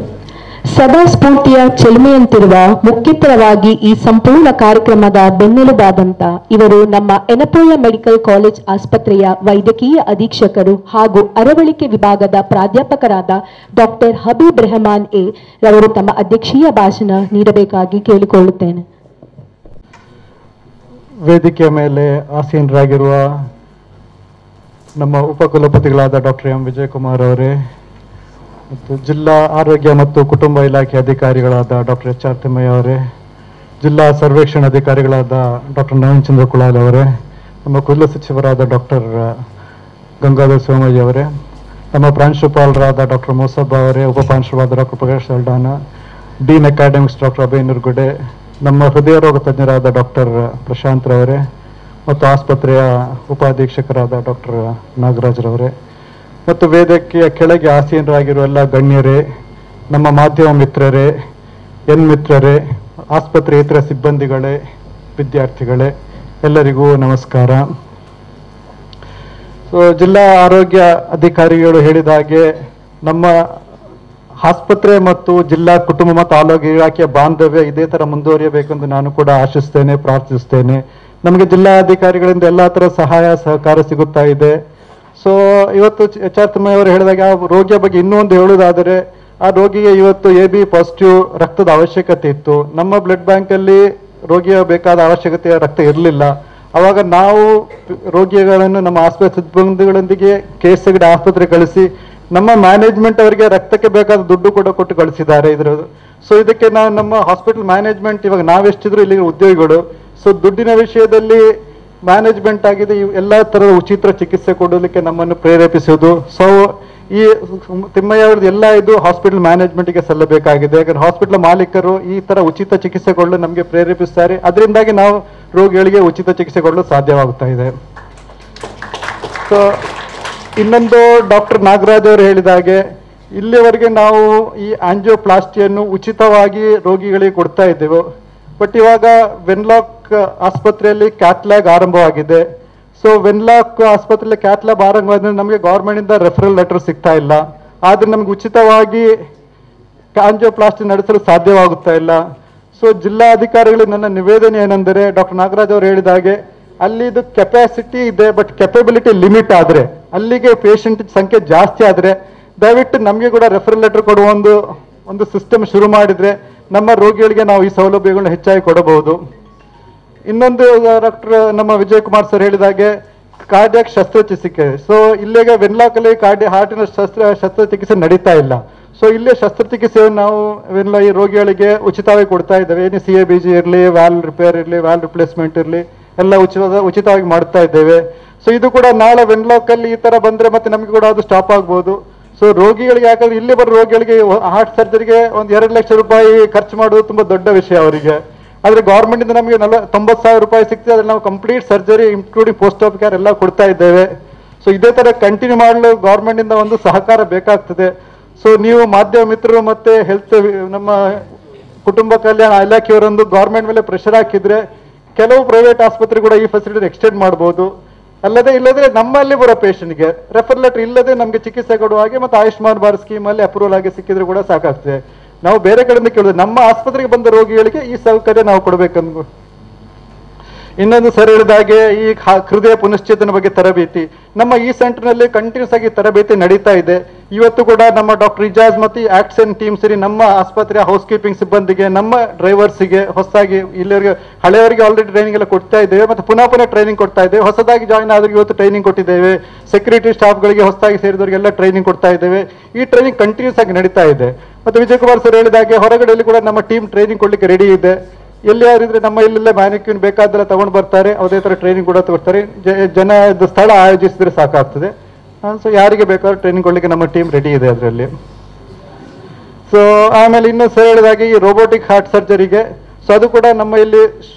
[SPEAKER 3] ಸದಾ ಸ್ಫೂರ್ತಿಯ ಚೆಲುಮೆಯಂತಿರುವ ಮುಖ್ಯಸ್ಥರವಾಗಿ ಈ ಸಂಪೂರ್ಣ ಕಾರ್ಯಕ್ರಮದ ಬೆನ್ನೆಲುಬಾದಂತ ಇವರು ನಮ್ಮ ಎನಪೋಯ ಮೆಡಿಕಲ್ ಕಾಲೇಜ್ ಆಸ್ಪತ್ರೆಯ ವೈದ್ಯಕೀಯ ಅಧೀಕ್ಷಕರು ಹಾಗೂ ಅರವಳಿಕೆ ವಿಭಾಗದ ಪ್ರಾಧ್ಯಾಪಕರಾದ ಡಾಕ್ಟರ್ ಹಬೀಬ್ ರೆಹಮಾನ್ ಎ ರವರು ತಮ್ಮ ಅಧ್ಯಕ್ಷೀಯ ಭಾಷಣ ನೀಡಬೇಕಾಗಿ ಕೇಳಿಕೊಳ್ಳುತ್ತೇನೆ.
[SPEAKER 10] ವೇದಿಕೆಯ ಮೇಲೆ ಆಸೀನರಾಗಿರುವ ನಮ್ಮ ಉಪಕುಲಪತಿಗಳಾದ ಡಾಕ್ಟರ್ ಎಂ ವಿಜಯಕುಮಾರ್ ಅವರೇ ಮತ್ತು ಜಿಲ್ಲಾ ಆರೋಗ್ಯ ಮತ್ತು ಕುಟುಂಬ ಇಲಾಖೆ ಅಧಿಕಾರಿಗಳಾದ ಡಾಕ್ಟರ್ ಎಚ್ ಆರ್ ತಿಮ್ಮಯ್ಯ ಅವರೇ, ಜಿಲ್ಲಾ ಸರ್ವೇಕ್ಷಣ ಅಧಿಕಾರಿಗಳಾದ ಡಾಕ್ಟರ್ ನವೀನ್ ಚಂದ್ರ ಕುಲಾಲ್ ಅವರೇ, ನಮ್ಮ ಕುಲ ಸಚಿವರಾದ ಡಾಕ್ಟರ್ ಗಂಗಾಧರ್ ಸೋಮಯ್ಯ ಅವರೇ, ನಮ್ಮ ಪ್ರಾಂಶುಪಾಲರಾದ ಡಾಕ್ಟರ್ ಮೋಸಬ್ಬ ಅವರೇ, ಉಪಪ್ರಾಂಶುಪಾಲರಾದ doctor Prakash Saldanha, dean academics doctor Abhay Nirgude, ನಮ್ಮ ಹೃದಯ ರೋಗ ತಜ್ಞರಾದ ಡಾಕ್ಟರ್ ಪ್ರಶಾಂತ್ ರವರೇ ಮತ್ತು ಆಸ್ಪತ್ರೆಯ ಉಪಾಧೀಕ್ಷಕರಾದ ಡಾಕ್ಟರ್ ನಾಗರಾಜ್ ರವರೇ ಮತ್ತು ವೇದಿಕೆಯ ಕೆಳಗೆ ಆಸೀನರಾಗಿರುವ ಎಲ್ಲ ಗಣ್ಯರೇ, ನಮ್ಮ ಮಾಧ್ಯಮ ಮಿತ್ರರೇ, ಮಿತ್ರರೇ, ಆಸ್ಪತ್ರೆ ಇತರ ಸಿಬ್ಬಂದಿಗಳೇ, ವಿದ್ಯಾರ್ಥಿಗಳೇ, ಎಲ್ಲರಿಗೂ ನಮಸ್ಕಾರ. ಜಿಲ್ಲಾ ಆರೋಗ್ಯ ಅಧಿಕಾರಿಗಳು ಹೇಳಿದ ಹಾಗೆ ನಮ್ಮ ಆಸ್ಪತ್ರೆ ಮತ್ತು ಜಿಲ್ಲಾ ಕುಟುಂಬ ಮತ್ತು ಆರೋಗ್ಯ ಇಲಾಖೆಯ ಬಾಂಧವ್ಯ ಇದೇ ತರ ಮುಂದುವರಿಯಬೇಕೆಂದು ನಾನು ಕೂಡ ಆಶಿಸ್ತೇನೆ, ಪ್ರಾರ್ಥಿಸ್ತೇನೆ. ನಮಗೆ ಜಿಲ್ಲಾಧಿಕಾರಿಗಳಿಂದ ಎಲ್ಲಾ ತರ ಸಹಾಯ ಸಹಕಾರ ಸಿಗುತ್ತಾ ಇದೆ. ಸೊ ಇವತ್ತು ಎಚ್ ಆರ್ ತಿಮ್ಮಯ್ಯ ಅವರು ಹೇಳಿದಾಗ ಆ ರೋಗಿಯ ಬಗ್ಗೆ ಇನ್ನೊಂದು ಹೇಳುವುದಾದರೆ, ಆ ರೋಗಿಗೆ ಇವತ್ತು AB ಪಾಸಿಟಿವ್ ರಕ್ತದ ಅವಶ್ಯಕತೆ ಇತ್ತು. ನಮ್ಮ ಬ್ಲಡ್ ಬ್ಯಾಂಕ್ ಅಲ್ಲಿ ರೋಗಿಯ ಬೇಕಾದ ಅವಶ್ಯಕತೆಯ ರಕ್ತ ಇರಲಿಲ್ಲ. ಅವಾಗ ನಾವು ರೋಗಿಗಳನ್ನು ನಮ್ಮ ಆಸ್ಪತ್ರೆ ಸಿಬ್ಬಂದಿಗಳೊಂದಿಗೆ KSCD ಆಸ್ಪತ್ರೆ ಕಳಿಸಿ ನಮ್ಮ ಮ್ಯಾನೇಜ್ಮೆಂಟ್ ಅವರಿಗೆ ರಕ್ತಕ್ಕೆ ಬೇಕಾದ ದುಡ್ಡು ಕೂಡ ಕೊಟ್ಟು ಕಳಿಸಿದ್ದಾರೆ ಇದ್ರದ್ದು. ಸೊ ಇದಕ್ಕೆ ನಾವು ನಮ್ಮ ಹಾಸ್ಪಿಟಲ್ ಮ್ಯಾನೇಜ್ಮೆಂಟ್ ಇವಾಗ ನಾವೆಷ್ಟಿದ್ರು ಇಲ್ಲಿ ಉದ್ಯೋಗಿಗಳು, ಸೊ ದುಡ್ಡಿನ ವಿಷಯದಲ್ಲಿ ಮ್ಯಾನೇಜ್ಮೆಂಟ್ ಆಗಿದೆ ಎಲ್ಲ ತರದ ಉಚಿತ ಚಿಕಿತ್ಸೆ ಕೊಡಲಿಕ್ಕೆ ನಮ್ಮನ್ನು ಪ್ರೇರೇಪಿಸುವುದು. ಸೊ ಈ ತಿಮ್ಮಯ್ಯ ಅವ್ರದ್ದು ಎಲ್ಲ ಇದು ಹಾಸ್ಪಿಟಲ್ ಮ್ಯಾನೇಜ್ಮೆಂಟ್ಗೆ ಸಲ್ಲಬೇಕಾಗಿದೆ. ಯಾಕಂದ್ರೆ ಹಾಸ್ಪಿಟಲ್ ಮಾಲೀಕರು ಈ ತರ ಉಚಿತ ಚಿಕಿತ್ಸೆ ಕೊಡಲು ನಮಗೆ ಪ್ರೇರೇಪಿಸ್ತಾರೆ. ಅದರಿಂದಾಗಿ ನಾವು ರೋಗಿಗಳಿಗೆ ಉಚಿತ ಚಿಕಿತ್ಸೆ ಕೊಡಲು ಸಾಧ್ಯವಾಗ್ತಾ ಇದೆ. ಸೊ ಇನ್ನೊಂದು ಡಾಕ್ಟರ್ ನಾಗರಾಜ್ ಅವರು ಹೇಳಿದ ಹಾಗೆ ಇಲ್ಲಿವರೆಗೆ ನಾವು ಈ ಆಂಜಿಯೋಪ್ಲಾಸ್ಟಿಯನ್ನು ಉಚಿತವಾಗಿ ರೋಗಿಗಳಿಗೆ ಕೊಡ್ತಾ ಇದ್ದೇವೆ. ಬಟ್ ಇವಾಗ ವೆನ್ಲಾಕ್ ಆಸ್ಪತ್ರೆಯಲ್ಲಿ ಕ್ಯಾಥ್ಲ್ಯಾಬ್ ಆರಂಭವಾಗಿದೆ. ಸೊ ವೆನ್ಲಾಕ್ ಆಸ್ಪತ್ರೆಯಲ್ಲಿ ಕ್ಯಾಥ್ಲ್ಯಾಬ್ ಆರಂಭವಾದ್ರೆ ನಮಗೆ ಗೌರ್ಮೆಂಟ್ ಇಂದ ರೆಫರಲ್ ಲೆಟರ್ ಸಿಗ್ತಾ ಇಲ್ಲ. ಆದ್ರೆ ನಮ್ಗೆ ಉಚಿತವಾಗಿ ಆಂಜಿಯೋಪ್ಲಾಸ್ಟಿ ನಡೆಸಲು ಸಾಧ್ಯವಾಗುತ್ತಾ ಇಲ್ಲ. ಸೊ ಜಿಲ್ಲಾಧಿಕಾರಿಗಳಿಗೆ ನನ್ನ ನಿವೇದನೆ ಏನೆಂದರೆ, ಡಾಕ್ಟರ್ ನಾಗರಾಜ್ ಅವರು ಹೇಳಿದ ಹಾಗೆ ಅಲ್ಲಿ ಇದು ಕೆಪಾಸಿಟಿ ಇದೆ, ಬಟ್ ಕೆಪಬಿಲಿಟಿ ಲಿಮಿಟ್ ಆದ್ರೆ, ಅಲ್ಲಿಗೆ ಪೇಷಂಟ್ ಸಂಖ್ಯೆ ಜಾಸ್ತಿ ಆದ್ರೆ ದಯವಿಟ್ಟು ನಮಗೆ ಕೂಡ ರೆಫರಲ್ ಲೆಟರ್ ಕೊಡುವ ಒಂದು ಸಿಸ್ಟಮ್ ಶುರು ಮಾಡಿದ್ರೆ ನಮ್ಮ ರೋಗಿಗಳಿಗೆ ನಾವು ಈ ಸೌಲಭ್ಯಗಳನ್ನ ಹೆಚ್ಚಾಗಿ ಕೊಡಬಹುದು. ಇನ್ನೊಂದು ಡಾಕ್ಟರ್ ನಮ್ಮ ವಿಜಯ್ ಕುಮಾರ್ ಸರ್ ಹೇಳಿದಾಗೆ ಕಾರ್ಡಿಯಾಕ್ ಶಸ್ತ್ರಚಿಕಿತ್ಸೆ. ಸೊ ಇಲ್ಲಿಗೆ ವೆನ್ಲಾಕಲ್ಲಿ ಹಾರ್ಟಿನ ಶಸ್ತ್ರಚಿಕಿತ್ಸೆ ನಡೀತಾ ಇಲ್ಲ. ಸೊ ಇಲ್ಲೇ ಶಸ್ತ್ರಚಿಕಿತ್ಸೆಯನ್ನು ನಾವು ಈ ರೋಗಿಗಳಿಗೆ ಉಚಿತವಾಗಿ ಕೊಡ್ತಾ ಇದ್ದೇವೆ. ಏನು CABG ಇರಲಿ, ವ್ಯಾಲ್ ರಿಪೇರ್ ಇರಲಿ, ವ್ಯಾಲ್ ರಿಪ್ಲೇಸ್ಮೆಂಟ್ ಇರಲಿ, ಎಲ್ಲ ಉಚಿತವಾಗಿ ಮಾಡ್ತಾ ಇದ್ದೇವೆ. ಸೊ ಇದು ಕೂಡ ನಾಳೆ ವೆನ್ಲಾಕ್ ಅಲ್ಲಿ ಈ ತರ ಬಂದ್ರೆ ಮತ್ತೆ ನಮಗೆ ಕೂಡ ಅದು ಸ್ಟಾಪ್ ಆಗ್ಬೋದು. ಸೊ ರೋಗಿಗಳಿಗೆ, ಯಾಕಂದ್ರೆ ಇಲ್ಲಿ ಬರೋ ರೋಗಿಗಳಿಗೆ ಹಾರ್ಟ್ ಸರ್ಜರಿಗೆ ಒಂದು 2 ಲಕ್ಷ ರೂಪಾಯಿ ಖರ್ಚು ಮಾಡೋದು ತುಂಬಾ ದೊಡ್ಡ ವಿಷಯ ಅವರಿಗೆ. ಆದ್ರೆ ಗೌರ್ಮೆಂಟ್ ಇಂದ ನಮಗೆ 90,000 ರೂಪಾಯಿ ಸಿಗ್ತದೆ. ಅದ್ರಲ್ಲಿ ನಾವು complete surgery including post of care ಎಲ್ಲ ಕೊಡ್ತಾ ಇದ್ದೇವೆ. ಸೊ ಇದೇ ತರ ಕಂಟಿನ್ಯೂ ಮಾಡಲು ಗೌರ್ಮೆಂಟ್ ಇಂದ ಒಂದು ಸಹಕಾರ ಬೇಕಾಗ್ತದೆ. ಸೊ ನೀವು ಮಾಧ್ಯಮ ಮಿತ್ರರು ಮತ್ತೆ ಹೆಲ್ತ್ ನಮ್ಮ ಕುಟುಂಬ ಕಲ್ಯಾಣ ಇಲಾಖೆಯವರೊಂದು ಗೌರ್ಮೆಂಟ್ ಮೇಲೆ ಪ್ರೆಷರ್ ಹಾಕಿದ್ರೆ ಕೆಲವು ಪ್ರೈವೇಟ್ ಆಸ್ಪತ್ರೆ ಕೂಡ ಈ ಫೆಸಿಲಿಟಿ ಎಕ್ಸ್ಟೆಂಡ್ ಮಾಡಬಹುದು. ಇಲ್ಲದ್ರೆ ನಮ್ಮಲ್ಲಿ ಬರೋ ಪೇಷಂಟ್ಗೆ ರೆಫರ್ ಲೆಟರ್ ಇಲ್ಲದೆ ನಮಗೆ ಚಿಕಿತ್ಸೆ ಕೊಡುವ ಹಾಗೆ ಮತ್ತೆ ಆಯುಷ್ಮಾನ್ ಭಾರತ್ ಸ್ಕೀಮ್ ಅಲ್ಲಿ ಅಪ್ರೂವಲ್ ಆಗಿ ಸಿಕ್ಕಿದ್ರೆ ಕೂಡ ಸಾಕಾಗ್ತದೆ. ನಾವು ಬೇರೆ ಕಡೆಯಿಂದ ಕೇಳಿದ್ರೆ ನಮ್ಮ ಆಸ್ಪತ್ರೆಗೆ ಬಂದ ರೋಗಿಗಳಿಗೆ ಈ ಸೌಕರ್ಯ ನಾವು ಕೊಡಬೇಕಂದು. ಇನ್ನೊಂದು ಸರ್ ಹೇಳಿದ ಹಾಗೆ ಈ ಹೃದಯ ಪುನಶ್ಚೇತನ ಬಗ್ಗೆ ತರಬೇತಿ ನಮ್ಮ ಈ ಸೆಂಟರ್ ನಲ್ಲಿ ಕಂಟಿನ್ಯೂಸ್ ಆಗಿ ತರಬೇತಿ ನಡೀತಾ ಇದೆ. ಇವತ್ತು ಕೂಡ ನಮ್ಮ ಡಾಕ್ಟರ್ ಇಜಾಜ್ ಮತ್ತು ಆಕ್ಸನ್ ಟೀಮ್ ಸೇರಿ ನಮ್ಮ ಆಸ್ಪತ್ರೆಯ ಹೌಸ್ ಕೀಪಿಂಗ್ ಸಿಬ್ಬಂದಿಗೆ, ನಮ್ಮ ಡ್ರೈವರ್ಸ್ಗೆ, ಹೊಸದಾಗಿ ಇಲ್ಲಿವರೆಗೆ ಹಳೆಯವರಿಗೆ ಆಲ್ರೆಡಿ ಟ್ರೈನಿಂಗ್ ಎಲ್ಲ ಕೊಡ್ತಾ ಇದ್ದೇವೆ, ಮತ್ತೆ ಪುನಃ ಟ್ರೈನಿಂಗ್ ಕೊಡ್ತಾ ಇದ್ದೇವೆ. ಹೊಸದಾಗಿ ಜಾಯಿನ್ ಆದವರಿಗೆ ಇವತ್ತು ಟ್ರೈನಿಂಗ್ ಕೊಟ್ಟಿದ್ದೇವೆ. ಸೆಕ್ಯೂರಿಟಿ ಸ್ಟಾಫ್ಗಳಿಗೆ ಹೊಸದಾಗಿ ಸೇರಿದವರಿಗೆಲ್ಲ ಟ್ರೈನಿಂಗ್ ಕೊಡ್ತಾ ಇದ್ದೇವೆ. ಈ ಟ್ರೈನಿಂಗ್ ಕಂಟಿನ್ಯೂಸ್ ಆಗಿ ನಡೀತಾ ಇದೆ. ಮತ್ತೆ ವಿಜಯ್ ಕುಮಾರ್ ಸರ್ ಹೇಳಿದಾಗೆ ಹೊರಗಡೆಯಲ್ಲಿ ಕೂಡ ನಮ್ಮ ಟೀಮ್ ಟ್ರೈನಿಂಗ್ ಕೊಡ್ಲಿಕ್ಕೆ ರೆಡಿ ಇದೆ. ಎಲ್ಲಿ ಯಾರಿದ್ರೆ ನಮ್ಮ ಇಲ್ಲೇ ಮ್ಯಾನಿಕ್ಯೂನ್ ಬೇಕಾದೆಲ್ಲ ತಗೊಂಡು ಬರ್ತಾರೆ, ಅದೇ ತರ ಟ್ರೈನಿಂಗ್ ಕೂಡ ತಗೊಳ್ತಾರೆ. ಜನದ ಸ್ಥಳ ಆಯೋಜಿಸಿದ್ರೆ ಸಾಕಾಗ್ತದೆ. ಸೊ ಯಾರಿಗೆ ಬೇಕಾದ್ರೂ ಟ್ರೈನಿಂಗ್ ಕೊಡ್ಲಿಕ್ಕೆ ನಮ್ಮ ಟೀಮ್ ರೆಡಿ ಇದೆ ಅದರಲ್ಲಿ. ಸೊ ಆಮೇಲೆ ಇನ್ನು ಸರ್ ಹೇಳಿದಾಗೆ ಈ ರೋಬೋಟಿಕ್ ಹಾರ್ಟ್ ಸರ್ಜರಿಗೆ ಸೊ ಅದು ಕೂಡ ನಮ್ಮ ಇಲ್ಲಿ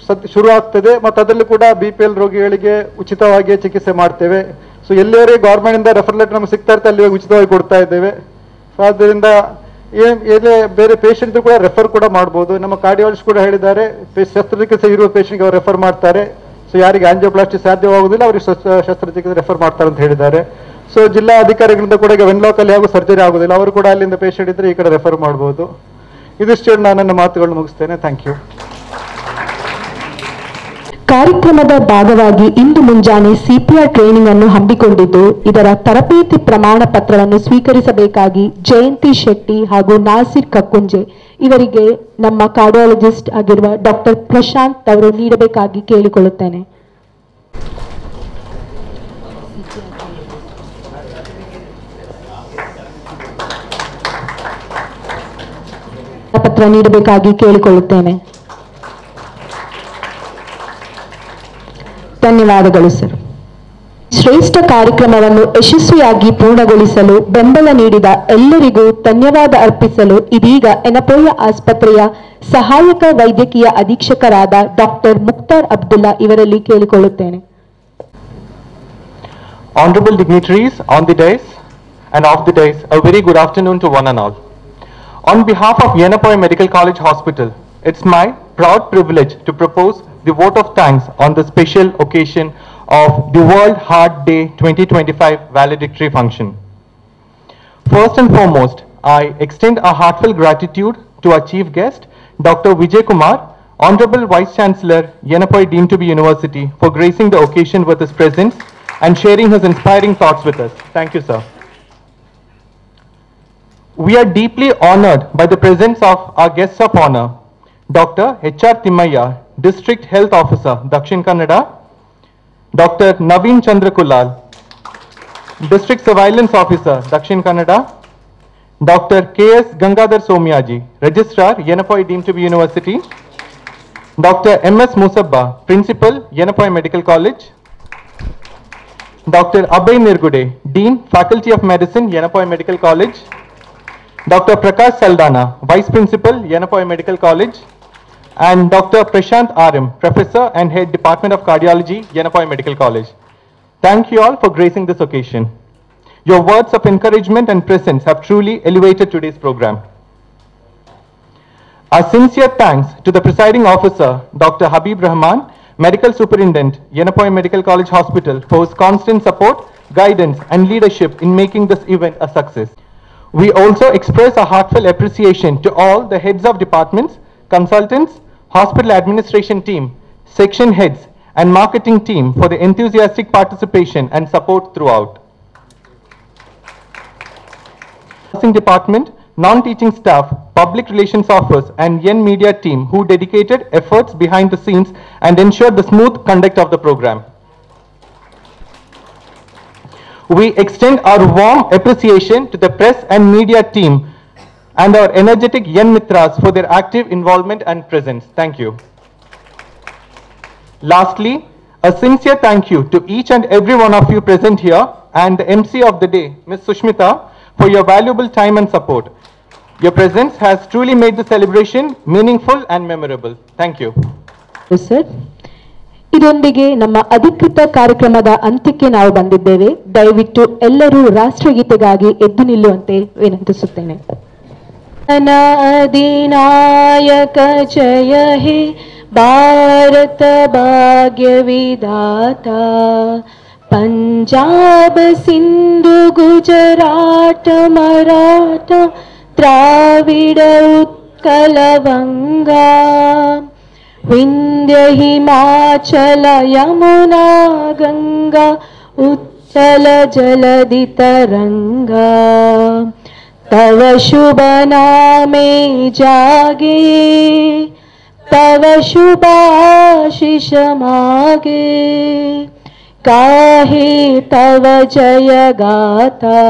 [SPEAKER 10] ಶುರು ಆಗ್ತದೆ ಮತ್ತು ಅದರಲ್ಲಿ ಕೂಡ BPL ರೋಗಿಗಳಿಗೆ ಉಚಿತವಾಗಿ ಚಿಕಿತ್ಸೆ ಮಾಡ್ತೇವೆ. ಸೊ ಎಲ್ಲೇ ಗೌರ್ಮೆಂಟಿಂದ ರೆಫರ್ ಲೆಟರ್ ನಮಗೆ ಸಿಗ್ತಾ ಇರುತ್ತೆ ಅಲ್ಲಿ ಉಚಿತವಾಗಿ ಕೊಡ್ತಾ ಇದ್ದೇವೆ. ಸೊ ಆದ್ದರಿಂದ ಏನೇ ಬೇರೆ ಪೇಷಂಟ್ ಕೂಡ ರೆಫರ್ ಕೂಡ ಮಾಡ್ಬೋದು. ನಮ್ಮ ಕಾರ್ಡಿಯಾಲಜಿಸ್ಟ್ ಕೂಡ ಹೇಳಿದ್ದಾರೆ ಶಸ್ತ್ರಚಿಕಿತ್ಸೆ ಇರುವ ಪೇಷಂಟ್ಗೆ ಅವ್ರು ರೆಫರ್ ಮಾಡ್ತಾರೆ. ಸೊ ಯಾರಿಗೆ ಆಂಜಿಯೋಪ್ಲಾಸ್ಟಿ ಸಾಧ್ಯವಾಗುವುದಿಲ್ಲ ಅವರಿಗೆ ಶಸ್ತ್ರಚಿಕಿತ್ಸೆ ರೆಫರ್ ಮಾಡ್ತಾರೆ ಅಂತ ಹೇಳಿದ್ದಾರೆ. ಸೊ ಜಿಲ್ಲಾ ಅಧಿಕಾರಿಗಳಿಂದ ಕೂಡ ಈಗ ವೆನ್ಲಾಕಲ್ಲಿ ಹಾಗೂ ಸರ್ಜರಿ ಆಗುದಿಲ್ಲ, ಅವರು ಕೂಡ ಅಲ್ಲಿಂದ ಪೇಷಂಟ್ ಇದ್ರೆ ಈ ಕಡೆ ರೆಫರ್ ಮಾಡ್ಬೋದು. ಇದಿಷ್ಟು ನಾನು ನನ್ನ ಮಾತುಗಳನ್ನು ಮುಗಿಸ್ತೇನೆ. Thank you.
[SPEAKER 3] ಕಾರ್ಯಕ್ರಮದ ಭಾಗವಾಗಿ ಇಂದು ಮುಂಜಾನೆ CPR ಟ್ರೈನಿಂಗ್ ಅನ್ನು ಹಮ್ಮಿಕೊಂಡಿದ್ದು, ಇದರ ತರಬೇತಿ ಪ್ರಮಾಣ ಪತ್ರವನ್ನು ಸ್ವೀಕರಿಸಬೇಕಾಗಿ ಜಯಂತಿ ಶೆಟ್ಟಿ ಹಾಗೂ ನಾಸಿರ್ ಕಕ್ಕುಂಜೆ ಇವರಿಗೆ ನಮ್ಮ ಕಾರ್ಡಿಯಾಲಜಿಸ್ಟ್ ಆಗಿರುವ ಡಾಕ್ಟರ್ ಪ್ರಶಾಂತ್ ಅವರು ನೀಡಬೇಕಾಗಿ ಕೇಳಿಕೊಳ್ಳುತ್ತೇನೆ. ಪತ್ರ ನೀಡಬೇಕಾಗಿ ಕೇಳಿಕೊಳ್ಳುತ್ತೇನೆ. ಧನ್ಯವಾದಗಳು ಸರ್. ಶ್ರೇಷ್ಠ ಕಾರ್ಯಕ್ರಮವನ್ನು ಯಶಸ್ವಿಯಾಗಿ ಪೂರ್ಣಗೊಳಿಸಲು ಬೆಂಬಲ ನೀಡಿದ ಎಲ್ಲರಿಗೂ ಧನ್ಯವಾದ ಅರ್ಪಿಸಲು ಇದೀಗ ಎನಪೋಯ ಆಸ್ಪತ್ರೆಯ ಸಹಾಯಕ ವೈದ್ಯಕೀಯ ಅಧೀಕ್ಷಕರಾದ ಡಾಕ್ಟರ್ ಮುಕ್ತಾರ್ ಅಬ್ದುಲ್ಲಾ ಇವರಲ್ಲಿ ಕೇಳಿಕೊಳ್ಳುತ್ತೇನೆ.
[SPEAKER 11] Honorable dignitaries on the dais and off the dais, a very good afternoon to one and all. On behalf of Yenapoya Medical College Hospital, it's my proud privilege to propose the vote of thanks on the special occasion of the World Heart Day 2025 valedictory function. First and foremost, I extend a heartfelt gratitude to our chief guest, Dr. Vijay Kumar, Honorable Vice Chancellor, Yenapoya Deemed to be University, for gracing the occasion with his presence and sharing his inspiring thoughts with us. Thank you, sir. We are deeply honored by the presence of our guests of honor, Dr. H.R. Timmaiya, District Health Officer, Dakshin Kannada, Dr. Naveen Chandrakulal, District Surveillance Officer, Dakshin Kannada, Dr. K.S. Gangadhar Somyaji, Registrar, Yenapoya Deemed to be University, Dr. M.S. Musabba, Principal, Yenapoya Medical College, Dr. Abhay Nirgude, Dean, Faculty of Medicine, Yenapoya Medical College, Dr. Prakash Saldana, Vice Principal, Yenapoya Medical College, and Dr. Prashant RM, Professor and Head Department of Cardiology, Yenapoya Medical College. Thank you all for gracing this occasion. Your words of encouragement and presence have truly elevated today's program. Our sincere thanks to the presiding officer, Dr. Habib Rahman, Medical Superintendent, Yenapoya Medical College Hospital, for his constant support, guidance, and leadership in making this event a success. We also express a heartfelt appreciation to all the heads of departments, consultants, hospital administration team, section heads, and marketing team for their enthusiastic participation and support throughout. Nursing department, non-teaching staff, public relations office, and Yen media team who dedicated efforts behind the scenes and ensured the smooth conduct of the program. We extend our warm appreciation to the press and media team and our energetic Yen Mitras for their active involvement and presence. Thank you. Lastly, a sincere thank you to each and every one of you present here and the MC of the day, Ms. Sushmita, for your valuable time and support. Your presence has truly made the celebration meaningful and memorable. Thank you.
[SPEAKER 3] Yes, sir. ಇದೊಂದಿಗೆ ನಮ್ಮ ಅಧಿಕೃತ ಕಾರ್ಯಕ್ರಮದ ಅಂತ್ಯಕ್ಕೆ ನಾವು ಬಂದಿದ್ದೇವೆ. ದಯವಿಟ್ಟು ಎಲ್ಲರೂ ರಾಷ್ಟ್ರಗೀತೆಗಾಗಿ ಎದ್ದು ನಿಲ್ಲುವಂತೆ ವಿನಂತಿಸುತ್ತೇನೆ. ಅಧಿನಾಯಕ ಜಯ ಹೇ ಭಾರತ ಭಾಗ್ಯ ವಿಧಾತ, ಪಂಜಾಬ್ ಸಿಂಧು ಗುಜರಾಟ ಮರಾಠ ದ್ರಾವಿಡ ಉತ್ಕಲ ವಂಗಾ, ವಿಂಧ್ಯ ಹಿಮಾಚಲ ಯಮುನಾ ಗಂಗಾ ಉಚ್ಚಲ ಜಲಧಿ ತರಂಗಾ, तव शुभ नामे जागे, तव शुभाशिष मागे, काहे तव जय गाथा,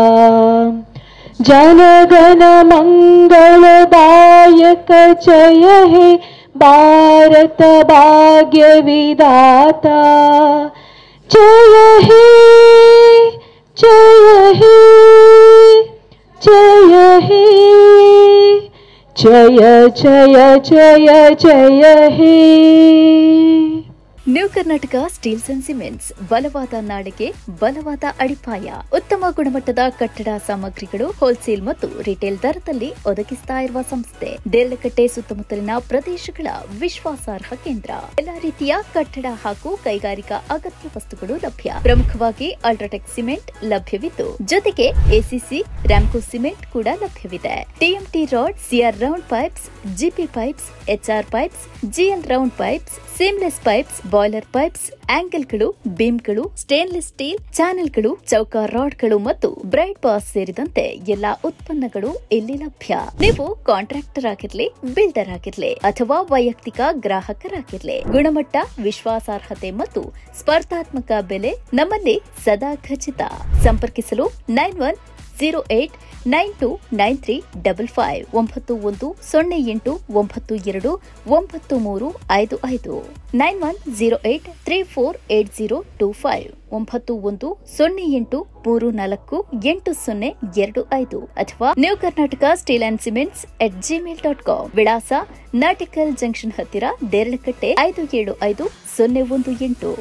[SPEAKER 3] जनगण मंगलदायक जय हे भारत भाग्य विधाता, जय हे जय हे जय हे ಜಯ ಜಯ ಜಯ ಜಯ ಹೇ.
[SPEAKER 12] New Karnataka steels and cements ಬಲವಾದ ನಾಡಿಗೆ ಬಲವಾದ ಅಡಿಪಾಯ. ಉತ್ತಮ ಗುಣಮಟ್ಟದ ಕಟ್ಟಡ ಸಾಮಗ್ರಿಗಳು ಹೋಲ್ಸೇಲ್ ಮತ್ತು ರಿಟೇಲ್ ದರದಲ್ಲಿ ಒದಗಿಸ್ತಾ ಇರುವ ಸಂಸ್ಥೆ. ದೇರಳಕಟ್ಟೆ ಸುತ್ತಮುತ್ತಲಿನ ಪ್ರದೇಶಗಳ ವಿಶ್ವಾಸಾರ್ಹ ಕೇಂದ್ರ. ಎಲ್ಲಾ ರೀತಿಯ ಕಟ್ಟಡ ಹಾಗೂ ಕೈಗಾರಿಕಾ ಅಗತ್ಯ ವಸ್ತುಗಳು ಲಭ್ಯ. ಪ್ರಮುಖವಾಗಿ ಅಲ್ಟ್ರಾಟೆಕ್ ಸಿಮೆಂಟ್ ಲಭ್ಯವಿದ್ದು, ಜೊತೆಗೆ ಎಸಿಸಿ ರಾಮ್ಕೋ ಸಿಮೆಂಟ್ ಕೂಡ ಲಭ್ಯವಿದೆ. TMT rod, CR round pipes, GP pipes, HR pipes, GL round pipes, seamless pipes, boiler pipes, ಆಂಗಲ್ಗಳು, ಬೀಮ್ಗಳು, ಸ್ಟೇನ್ಲೆಸ್ ಸ್ಟೀಲ್ ಚಾನೆಲ್ಗಳು, ಚೌಕ ರಾಡ್ಗಳು ಮತ್ತು ಬ್ರೈಟ್ ಬಾಸ್ ಸೇರಿದಂತೆ ಎಲ್ಲಾ ಉತ್ಪನ್ನಗಳು ಇಲ್ಲಿ ಲಭ್ಯ. ನೀವು ಕಾಂಟ್ರಾಕ್ಟರ್ ಆಗಿರ್ಲಿ, ಬಿಲ್ಡರ್ ಆಗಿರ್ಲಿ ಅಥವಾ ವೈಯಕ್ತಿಕ ಗ್ರಾಹಕರಾಗಿರ್ಲಿ, ಗುಣಮಟ್ಟ, ವಿಶ್ವಾಸಾರ್ಹತೆ ಮತ್ತು ಸ್ಪರ್ಧಾತ್ಮಕ ಬೆಲೆ ನಮ್ಮಲ್ಲಿ ಸದಾ ಖಚಿತ. ಸಂಪರ್ಕಿಸಲು 9108929355 9108929355 9108348025 9108348025 ಅಥವಾ new Karnataka steel and cements @gmail.com. ವಿಳಾಸ ನಾಟಿಕಲ್ ಜಂಕ್ಷನ್ ಹತ್ತಿರ ದೇರಳಕಟ್ಟೆ 575-018.